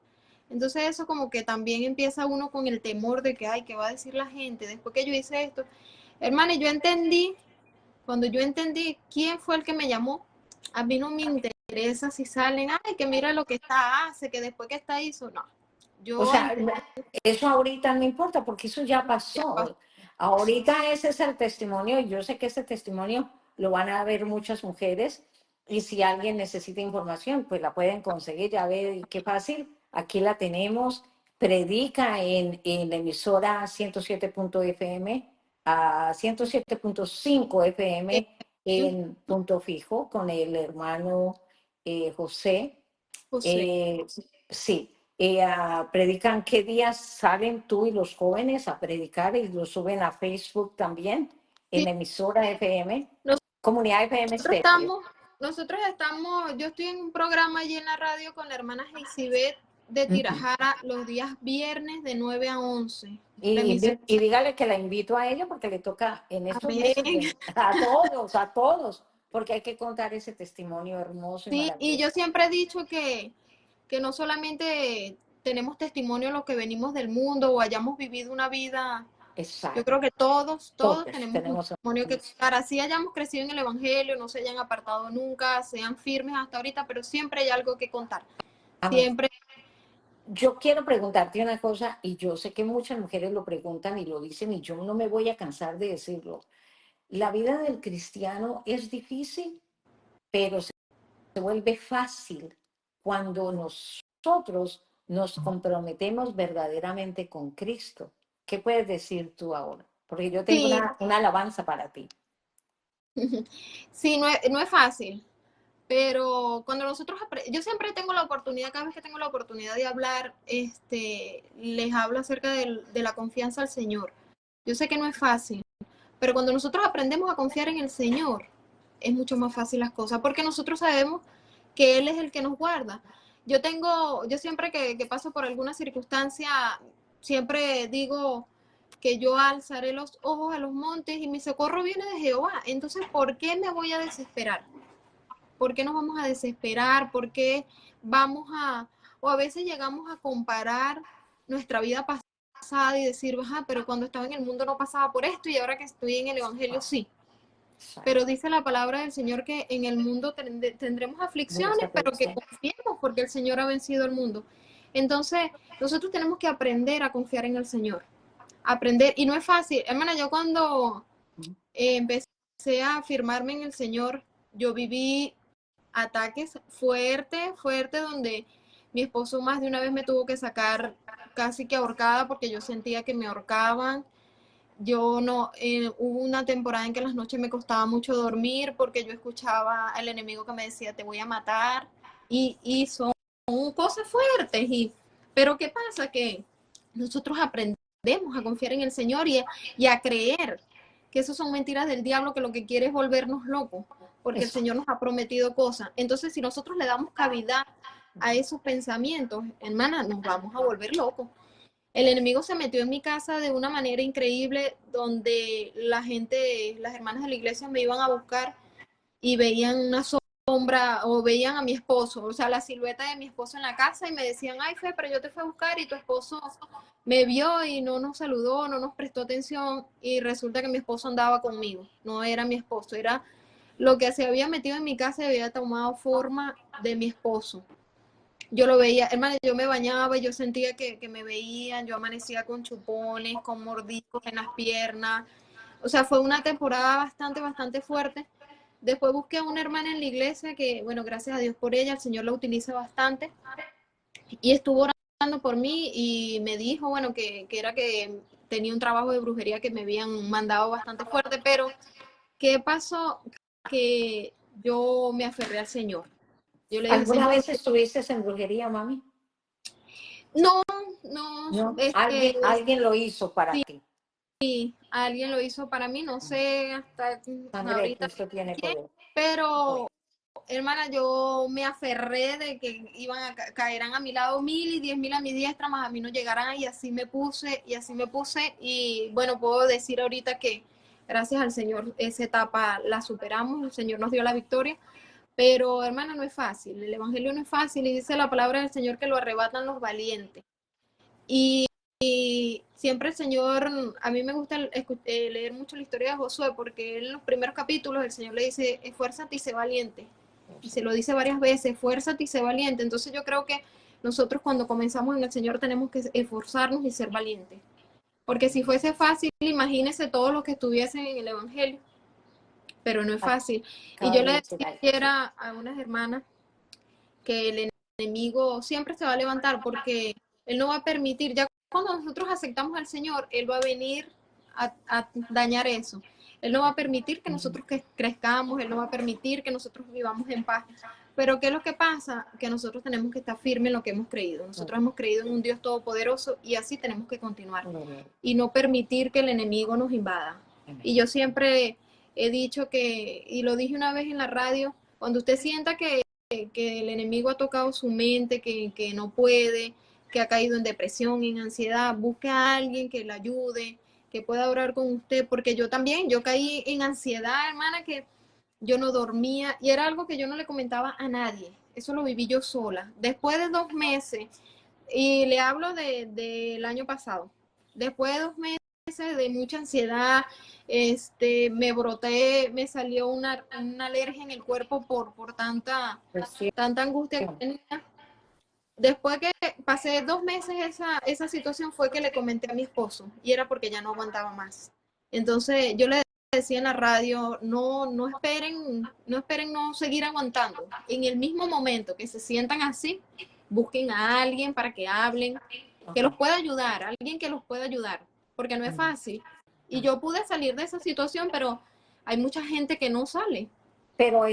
Entonces eso como que también empieza uno con el temor de que, ay, ¿qué va a decir la gente después que yo hice esto? Hermano, yo entendí, cuando yo entendí quién fue el que me llamó, a mí no me interesa si salen, ay, que mira lo que está hace, que después que está hizo, no. O Yo sea, entendí, eso ahorita no importa porque eso ya ya pasó. pasó. Ahorita ese es el testimonio y yo sé que ese testimonio lo van a ver muchas mujeres y si alguien necesita información, pues la pueden conseguir. Ya ve qué fácil. Aquí la tenemos. Predica en la emisora 107.fm a 107.5 FM en Punto Fijo con el hermano José. José. Sí, predican qué días salen tú y los jóvenes a predicar y lo suben a Facebook también, en Sí, emisora FM, nos- Comunidad FM nosotros Estéreo. estamos, yo estoy en un programa allí en la radio con la hermana Geisibet de Tirajara los días viernes de 9 a 11. La emisora. Y dígale que la invito a ella porque le toca en estos meses Amén. a todos, porque hay que contar ese testimonio hermoso y Sí, y yo maravilloso. siempre he dicho que no solamente tenemos testimonio de lo que venimos del mundo o hayamos vivido una vida. Yo Exacto. creo que todos Todos tenemos un tenemos testimonio que contar. Así hayamos crecido en el Evangelio, no se hayan apartado nunca, sean firmes hasta ahorita, pero siempre hay algo que contar. Amén. Siempre. Yo quiero preguntarte una cosa, y yo sé que muchas mujeres lo preguntan y lo dicen, y yo no me voy a cansar de decirlo. La vida del cristiano es difícil, pero se vuelve fácil cuando nosotros nos comprometemos verdaderamente con Cristo. ¿Qué puedes decir tú ahora? Porque yo tengo Sí, una alabanza para ti. sí, no es fácil, pero cuando nosotros, yo siempre tengo la oportunidad, cada vez que tengo la oportunidad de hablar, les hablo acerca de la confianza al Señor. Yo sé que no es fácil, pero cuando nosotros aprendemos a confiar en el Señor, es mucho más fácil las cosas, porque nosotros sabemos que Él es el que nos guarda. Yo siempre que paso por alguna circunstancia, siempre digo que yo alzaré los ojos a los montes y mi socorro viene de Jehová. Entonces, ¿por qué me voy a desesperar? ¿Por qué nos vamos a desesperar? ¿Por qué o a veces llegamos a comparar nuestra vida pasada y decir, ajá, pero cuando estaba en el mundo no pasaba por esto y ahora que estoy en el Evangelio sí? Pero dice la palabra del Señor que en el mundo tendremos aflicciones, pero que confiemos porque el Señor ha vencido el mundo. Entonces, nosotros tenemos que aprender a confiar en el Señor. Aprender, y no es fácil. Hermana, yo cuando empecé a afirmarme en el Señor, yo viví ataques fuerte, donde mi esposo más de una vez me tuvo que sacar casi que ahorcada porque yo sentía que me ahorcaban. Yo no, hubo una temporada en que las noches me costaba mucho dormir porque yo escuchaba al enemigo que me decía, te voy a matar, y son cosas fuertes, pero ¿qué pasa? Que nosotros aprendemos a confiar en el Señor y a creer que eso son mentiras del diablo, que lo que quiere es volvernos locos, porque el Señor nos ha prometido cosas. Entonces, si nosotros le damos cavidad a esos pensamientos, hermana, nos vamos a volver locos. El enemigo se metió en mi casa de una manera increíble, donde las hermanas de la iglesia me iban a buscar y veían una sombra o veían a mi esposo, o sea, la silueta de mi esposo en la casa y me decían, ay, Fe, pero yo te fui a buscar y tu esposo me vio y no nos saludó, no nos prestó atención y resulta que mi esposo andaba conmigo, no era mi esposo, era lo que se había metido en mi casa y había tomado forma de mi esposo. Yo lo veía, hermano, yo me bañaba y yo sentía que me veían, yo amanecía con chupones, con mordiscos en las piernas. O sea, fue una temporada bastante fuerte. Después busqué a una hermana en la iglesia que, bueno, gracias a Dios por ella, el Señor la utiliza bastante. Y estuvo orando por mí y me dijo, bueno, que era que tenía un trabajo de brujería que me habían mandado bastante fuerte, pero ¿qué pasó? Que yo me aferré al Señor. Yo le dije, ¿Alguna Señor, vez estuviste en brujería, mami? no, No, alguien lo hizo para ti. alguien lo hizo para mí, no sé hasta Sangre de ahorita Cristo tiene quién, poder. pero hermana, yo me aferré de que iban a caerán a mi lado 1000 y 10.000 a mi diestra, más a mí no llegarán, y así me puse, y bueno, puedo decir ahorita que gracias al Señor esa etapa la superamos, el Señor nos dio la victoria, pero hermana, no es fácil, el Evangelio no es fácil, y dice la palabra del Señor que lo arrebatan los valientes. Y siempre el Señor, a mí me gusta leer mucho la historia de Josué, porque en los primeros capítulos el Señor le dice, esfuérzate y sé valiente. Y se lo dice varias veces, esfuérzate y sé valiente. Entonces yo creo que nosotros cuando comenzamos en el Señor tenemos que esforzarnos y ser valientes. Porque si fuese fácil, imagínense todos los que estuviesen en el Evangelio, pero no es fácil. Y yo le decía a unas hermanas que el enemigo siempre se va a levantar porque él no va a permitir, ya cuando nosotros aceptamos al Señor, él va a venir a dañar eso. Él no va a permitir que nosotros crezcamos, él no va a permitir que nosotros vivamos en paz. Pero ¿qué es lo que pasa? Que nosotros tenemos que estar firmes en lo que hemos creído. Nosotros hemos creído en un Dios todopoderoso y así tenemos que continuar. Y no permitir que el enemigo nos invada. Y yo siempre he dicho que, y lo dije una vez en la radio, cuando usted sienta que el enemigo ha tocado su mente, que no puede, que ha caído en depresión, en ansiedad, busque a alguien que le ayude, que pueda orar con usted, porque yo también, yo caí en ansiedad, hermana, que yo no dormía y era algo que yo no le comentaba a nadie. Eso lo viví yo sola. Después de 2 meses, y le hablo del año pasado, después de 2 meses de mucha ansiedad, me broté, me salió una alergia en el cuerpo por tanta angustia que tenía. Después que pasé 2 meses esa situación fue que le comenté a mi esposo y era porque ya no aguantaba más. Entonces yo le decía en la radio, no esperen no seguir aguantando. En el mismo momento que se sientan así, busquen a alguien para que hablen, que los pueda ayudar, alguien que los pueda ayudar, porque no es fácil. Y yo pude salir de esa situación, pero hay mucha gente que no sale. Pero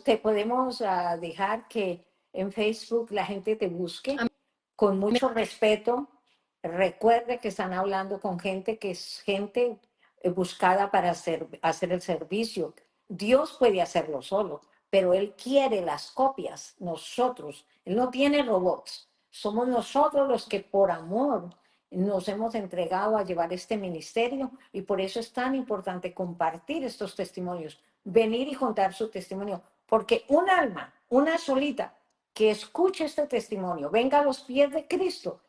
te podemos dejar que en Facebook la gente te busque con mucho respeto. Recuerde que están hablando con gente que es gente buscada para hacer el servicio. Dios puede hacerlo solo, pero Él quiere las copias, nosotros. Él no tiene robots. Somos nosotros los que por amor nos hemos entregado a llevar este ministerio y por eso es tan importante compartir estos testimonios, venir y contar su testimonio, porque un alma, una solita, que escuche este testimonio, venga a los pies de Cristo,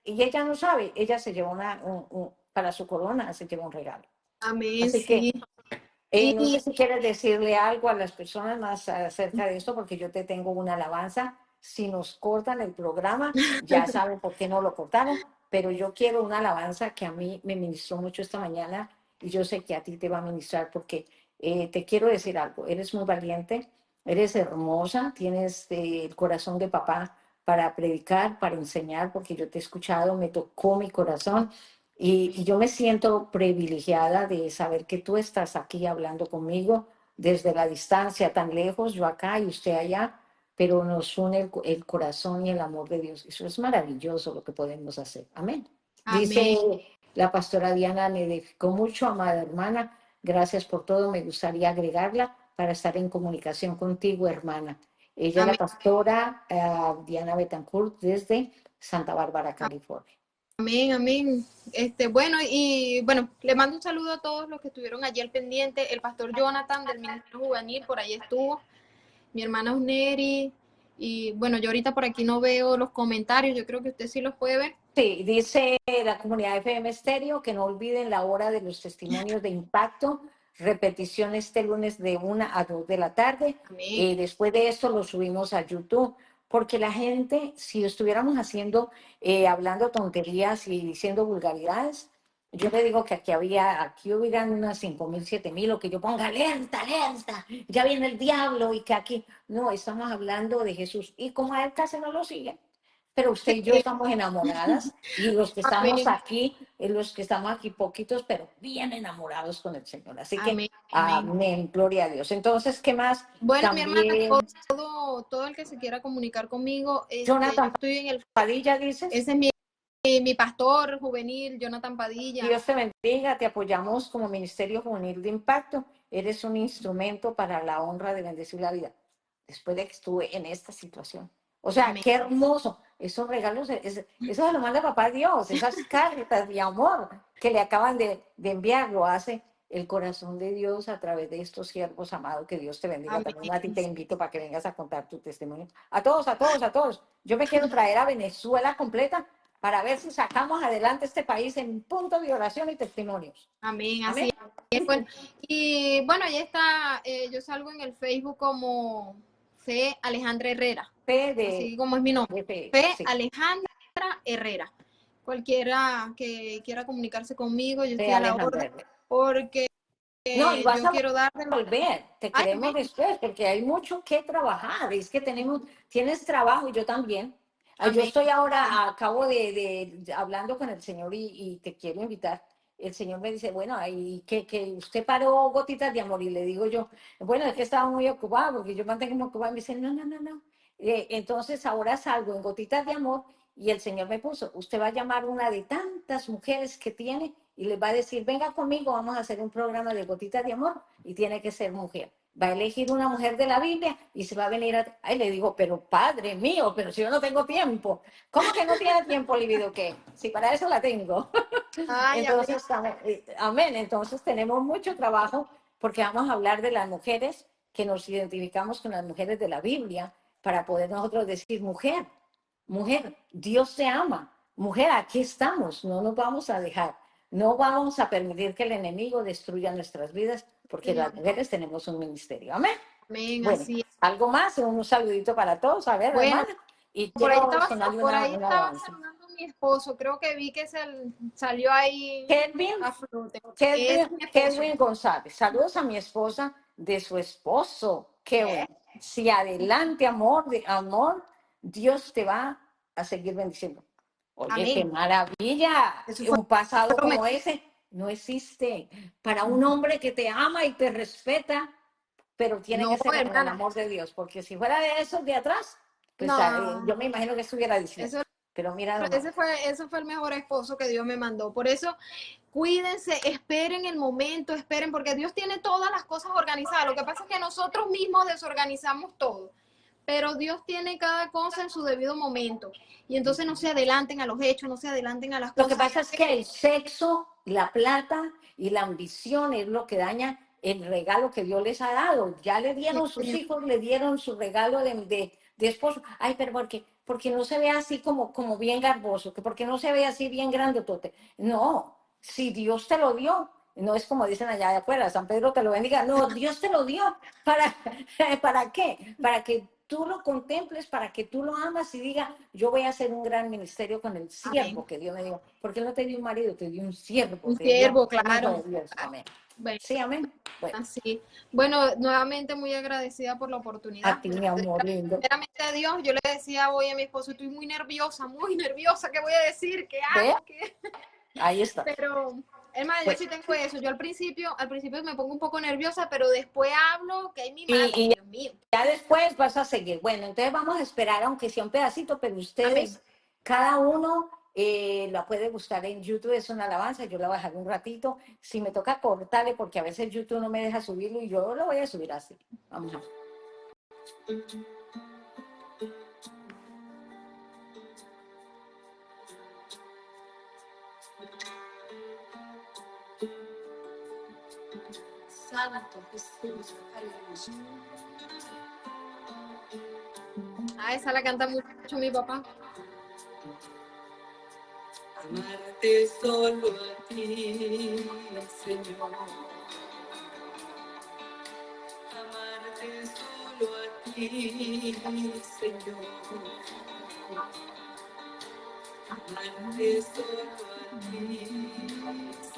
y ella no sabe, ella se lleva para su corona, se lleva un regalo. Amén, Así sí. que, no sé si quieres decirle algo a las personas más acerca de esto, porque yo te tengo una alabanza. Si nos cortan el programa, ya saben por qué no lo cortaron, pero yo quiero una alabanza que a mí me ministró mucho esta mañana y yo sé que a ti te va a ministrar porque te quiero decir algo, eres muy valiente, eres hermosa, tienes el corazón de papá para predicar, para enseñar, porque yo te he escuchado, me tocó mi corazón y yo me siento privilegiada de saber que tú estás aquí hablando conmigo desde la distancia, tan lejos, yo acá y usted allá, pero nos une el corazón y el amor de Dios. Eso es maravilloso lo que podemos hacer. Amén. Amén. Dice la pastora Diana, me edificó mucho, amada hermana. Gracias por todo. Me gustaría agregarla para estar en comunicación contigo, hermana. Ella Amén. es la pastora Diana Betancourt desde Santa Bárbara, California. Amén, amén. Bueno, le mando un saludo a todos los que estuvieron allí al pendiente. El pastor Jonathan del Ministerio Juvenil, por ahí estuvo. Mi hermana Usneri. Y bueno, yo ahorita por aquí no veo los comentarios. Yo creo que usted sí los puede ver. Sí, dice la comunidad de FM Estéreo que no olviden la hora de los testimonios de impacto. Repetición este lunes de 1 a 2 de la tarde. Después de esto lo subimos a YouTube. Porque la gente, si estuviéramos hablando tonterías y diciendo vulgaridades, yo le digo que aquí hubieran unas 5,000, 7,000, o que yo ponga alerta, alerta, ya viene el diablo, y que aquí, no, estamos hablando de Jesús. Y como a él casi no lo siguen, pero usted y yo estamos enamoradas, y los que estamos aquí poquitos, pero bien enamorados con el Señor. Así que, amén, gloria a Dios. Entonces, ¿qué más? Bueno, También, mi hermana, todo el que se quiera comunicar conmigo, Jonathan yo estoy en el... Padilla, dices. Ese es mi pastor juvenil, Jonathan Padilla. Dios te bendiga, te apoyamos como Ministerio Juvenil de Impacto. Eres un instrumento para la honra de bendecir la vida. Después de que estuve en esta situación. O sea, Amén. Qué hermoso. Esos regalos, eso se lo manda papá Dios, esas cartas de amor que le acaban de enviar, lo hace el corazón de Dios a través de estos siervos amados. Que Dios te bendiga. Amén. También a ti te invito para que vengas a contar tu testimonio. A todos, a todos, a todos. Yo me quiero traer a Venezuela completa para ver si sacamos adelante este país en punto de oración y testimonios. Amén, así es. Bueno, y bueno, ya está, yo salgo en el Facebook como Fe Alejandra Herrera. Así como es mi nombre. Fe sí. Alejandra Herrera. Cualquiera que quiera comunicarse conmigo, yo estoy a la orden, porque no, y vas yo quiero darle... volver, te queremos después, porque hay mucho que trabajar, es que tienes trabajo y yo también. Yo estoy ahora, acabo de hablando con el Señor y te quiero invitar el Señor me dice, bueno, y que usted paró Gotitas de Amor. Y le digo yo, bueno, es que estaba muy ocupado, porque yo mantengo muy ocupado. Y me dice, no, no, no, no. Entonces ahora salgo en Gotitas de Amor y el Señor me puso, usted va a llamar una de tantas mujeres que tiene y les va a decir, venga conmigo, vamos a hacer un programa de Gotitas de Amor y tiene que ser mujer. Va a elegir una mujer de la Biblia y se va a venir a... Ay, le digo, pero padre mío, pero si yo no tengo tiempo. ¿Cómo que no tiene tiempo, Libido? ¿Qué? Si para eso la tengo. Ay, Entonces, amén. Entonces tenemos mucho trabajo porque vamos a hablar de las mujeres que nos identificamos con las mujeres de la Biblia para poder nosotros decir, mujer, mujer, Dios te ama. Mujer, aquí estamos, no nos vamos a dejar. No vamos a permitir que el enemigo destruya nuestras vidas porque las mujeres tenemos un ministerio. Amén. amén, Bueno, así es. algo más, un saludito para todos. A ver, Bueno, hermana. Y por ahí quiero estaba, sonarle por ahí una estaba alabanza. saludando mi esposo. Creo que vi que salió ahí Kelvin, a flote. Es Kelvin, mi esposo. Kelvin González. Saludos a mi esposa de su esposo, Kelvin. Si adelante, amor, amor, Dios te va a seguir bendiciendo. Oye, Amén. qué maravilla. Eso fue Un pasado lo como mejor. ese no existe. Para un hombre que te ama y te respeta, pero tiene No, que ser con el hermana. amor de Dios, porque si fuera de esos de atrás, pues No, yo me imagino que estuviera diciendo. eso, Pero mira nomás. ese fue el mejor esposo que Dios me mandó. Por eso, cuídense, esperen el momento, esperen, porque Dios tiene todas las cosas organizadas. Lo que pasa es que nosotros mismos desorganizamos todo, pero Dios tiene cada cosa en su debido momento. Y entonces no se adelanten a los hechos, no se adelanten a las Lo cosas. que pasa es que el sexo, la plata y la ambición es lo que daña el regalo que Dios les ha dado. Ya le dieron sus hijos, le dieron su regalo de esposo. Ay, pero porque no se ve así como bien garboso, que porque no se ve así bien grandotote. No, si Dios te lo dio, no es como dicen allá de afuera, San Pedro te lo bendiga. No, Dios te lo dio. ¿Para, ¿para qué? Para que tú lo contemples, para que tú lo amas y diga, yo voy a hacer un gran ministerio con el siervo Amén. que Dios me dio. Porque Él no te dio un marido, te dio un siervo, Un te dio siervo, un hijo claro. de Dios. Amén. Bueno, Sí, amén. Bueno, así. Bueno, nuevamente muy agradecida por la oportunidad. a ti, mi amor lindo. Primeramente a Dios, yo le decía hoy a mi esposo, estoy muy nerviosa, ¿qué voy a decir? ¿Qué ¿Ve? hago? ¿Qué? Ahí está. Pero, hermano, yo Pues, sí tengo eso. Yo al principio me pongo un poco nerviosa, pero después hablo, que hay mi madre, y Dios mío. ya después vas a seguir. Bueno, entonces vamos a esperar, aunque sea un pedacito, pero ustedes, Amén. cada uno la puede buscar en YouTube, es una alabanza, yo la voy a dejar un ratito. Si me toca cortarle, porque a veces YouTube no me deja subirlo y yo lo voy a subir así. Vamos a ver. Santo Jesús, aleluya. Ah, esa la canta mucho mi papá. Amarte solo a ti, Señor. Amarte solo a ti, Señor. Amarte solo a ti,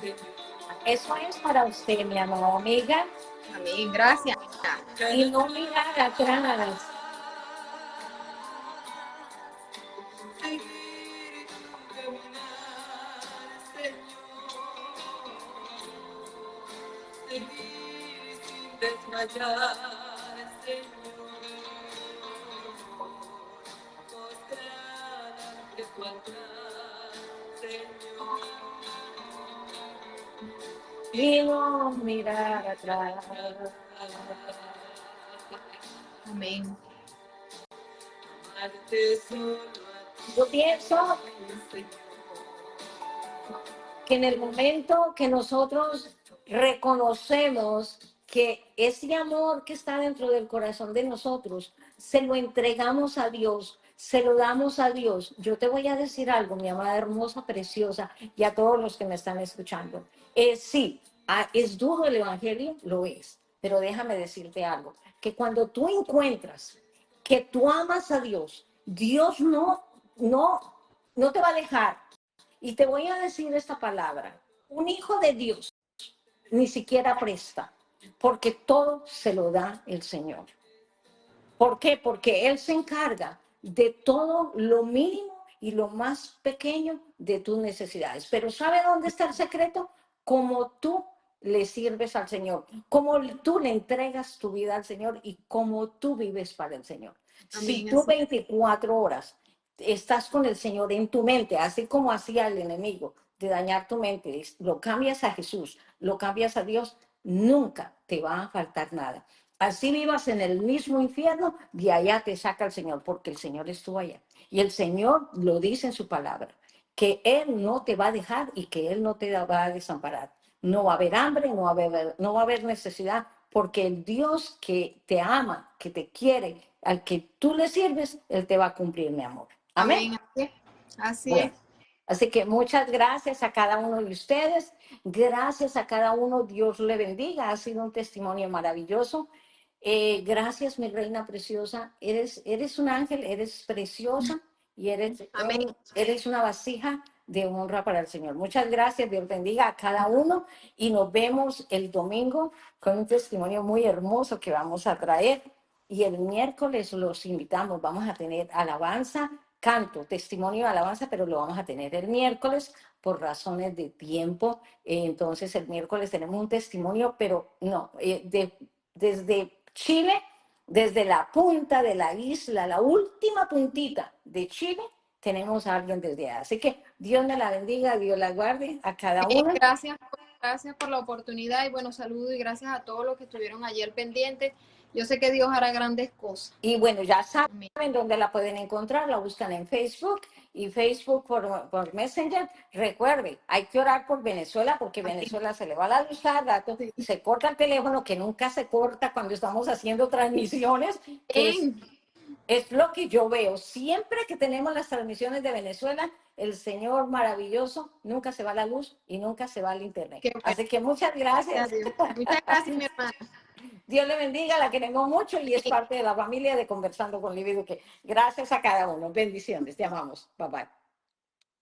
Señor. Eso es para usted, mi amor, amiga. Amén, gracias. Y no mirar atrás. Desmayar, Señor, postrar ante tu altar, Señor, y no mirar atrás. Amén. Yo pienso que en el momento que nosotros reconocemos que ese amor que está dentro del corazón de nosotros, se lo entregamos a Dios, se lo damos a Dios. Yo te voy a decir algo, mi amada hermosa, preciosa, y a todos los que me están escuchando. Sí, es duro el evangelio, lo es, pero déjame decirte algo, que cuando tú encuentras que tú amas a Dios, Dios no te va a dejar. Y te voy a decir esta palabra, un hijo de Dios ni siquiera presta, porque todo se lo da el Señor. ¿Por qué? Porque Él se encarga de todo lo mínimo y lo más pequeño de tus necesidades. Pero ¿sabe dónde está el secreto? cómo tú le sirves al Señor, cómo tú le entregas tu vida al Señor y cómo tú vives para el Señor. Si Amén, tú así. 24 horas estás con el Señor en tu mente, así como hacía el enemigo de dañar tu mente, lo cambias a Jesús, lo cambias a Dios, nunca te va a faltar nada. Así vivas en el mismo infierno, de allá te saca el Señor, porque el Señor estuvo allá. Y el Señor lo dice en su palabra, que Él no te va a dejar y que Él no te va a desamparar. No va a haber hambre, no va a haber necesidad, porque el Dios que te ama, que te quiere, al que tú le sirves, Él te va a cumplir, mi amor. Amén. Amén, así es. Así Bueno, es. así que muchas gracias a cada uno de ustedes. Gracias a cada uno. Dios le bendiga. Ha sido un testimonio maravilloso. Gracias, mi reina preciosa. Eres un ángel, eres preciosa y Amén. eres una vasija de honra para el Señor. Muchas gracias. Dios bendiga a cada uno y nos vemos el domingo con un testimonio muy hermoso que vamos a traer. Y el miércoles los invitamos. Vamos a tener alabanza, canto, testimonio de alabanza, pero lo vamos a tener el miércoles por razones de tiempo. Entonces el miércoles tenemos un testimonio, pero no, desde Chile, desde la punta de la isla, la última puntita de Chile, tenemos a alguien desde allá. Así que Dios me la bendiga, Dios la guarde a cada uno. Gracias por la oportunidad y bueno, saludos y gracias a todos los que estuvieron ayer pendientes. Yo sé que Dios hará grandes cosas. Y bueno, ya Amén. saben dónde la pueden encontrar, la buscan en Facebook y Facebook por Messenger. Recuerde, hay que orar por Venezuela porque Venezuela se le va la luz cada rato, Sí. se corta el teléfono, que nunca se corta cuando estamos haciendo transmisiones, que es lo que yo veo. Siempre que tenemos las transmisiones de Venezuela, el Señor maravilloso, nunca se va la luz y nunca se va el internet. Qué bueno. Así que muchas gracias. Muchas gracias, mi hermana. Dios le bendiga, la queremos mucho y es parte de la familia de Conversando con Libby Duque. Gracias a cada uno. Bendiciones. Te amamos. Bye bye.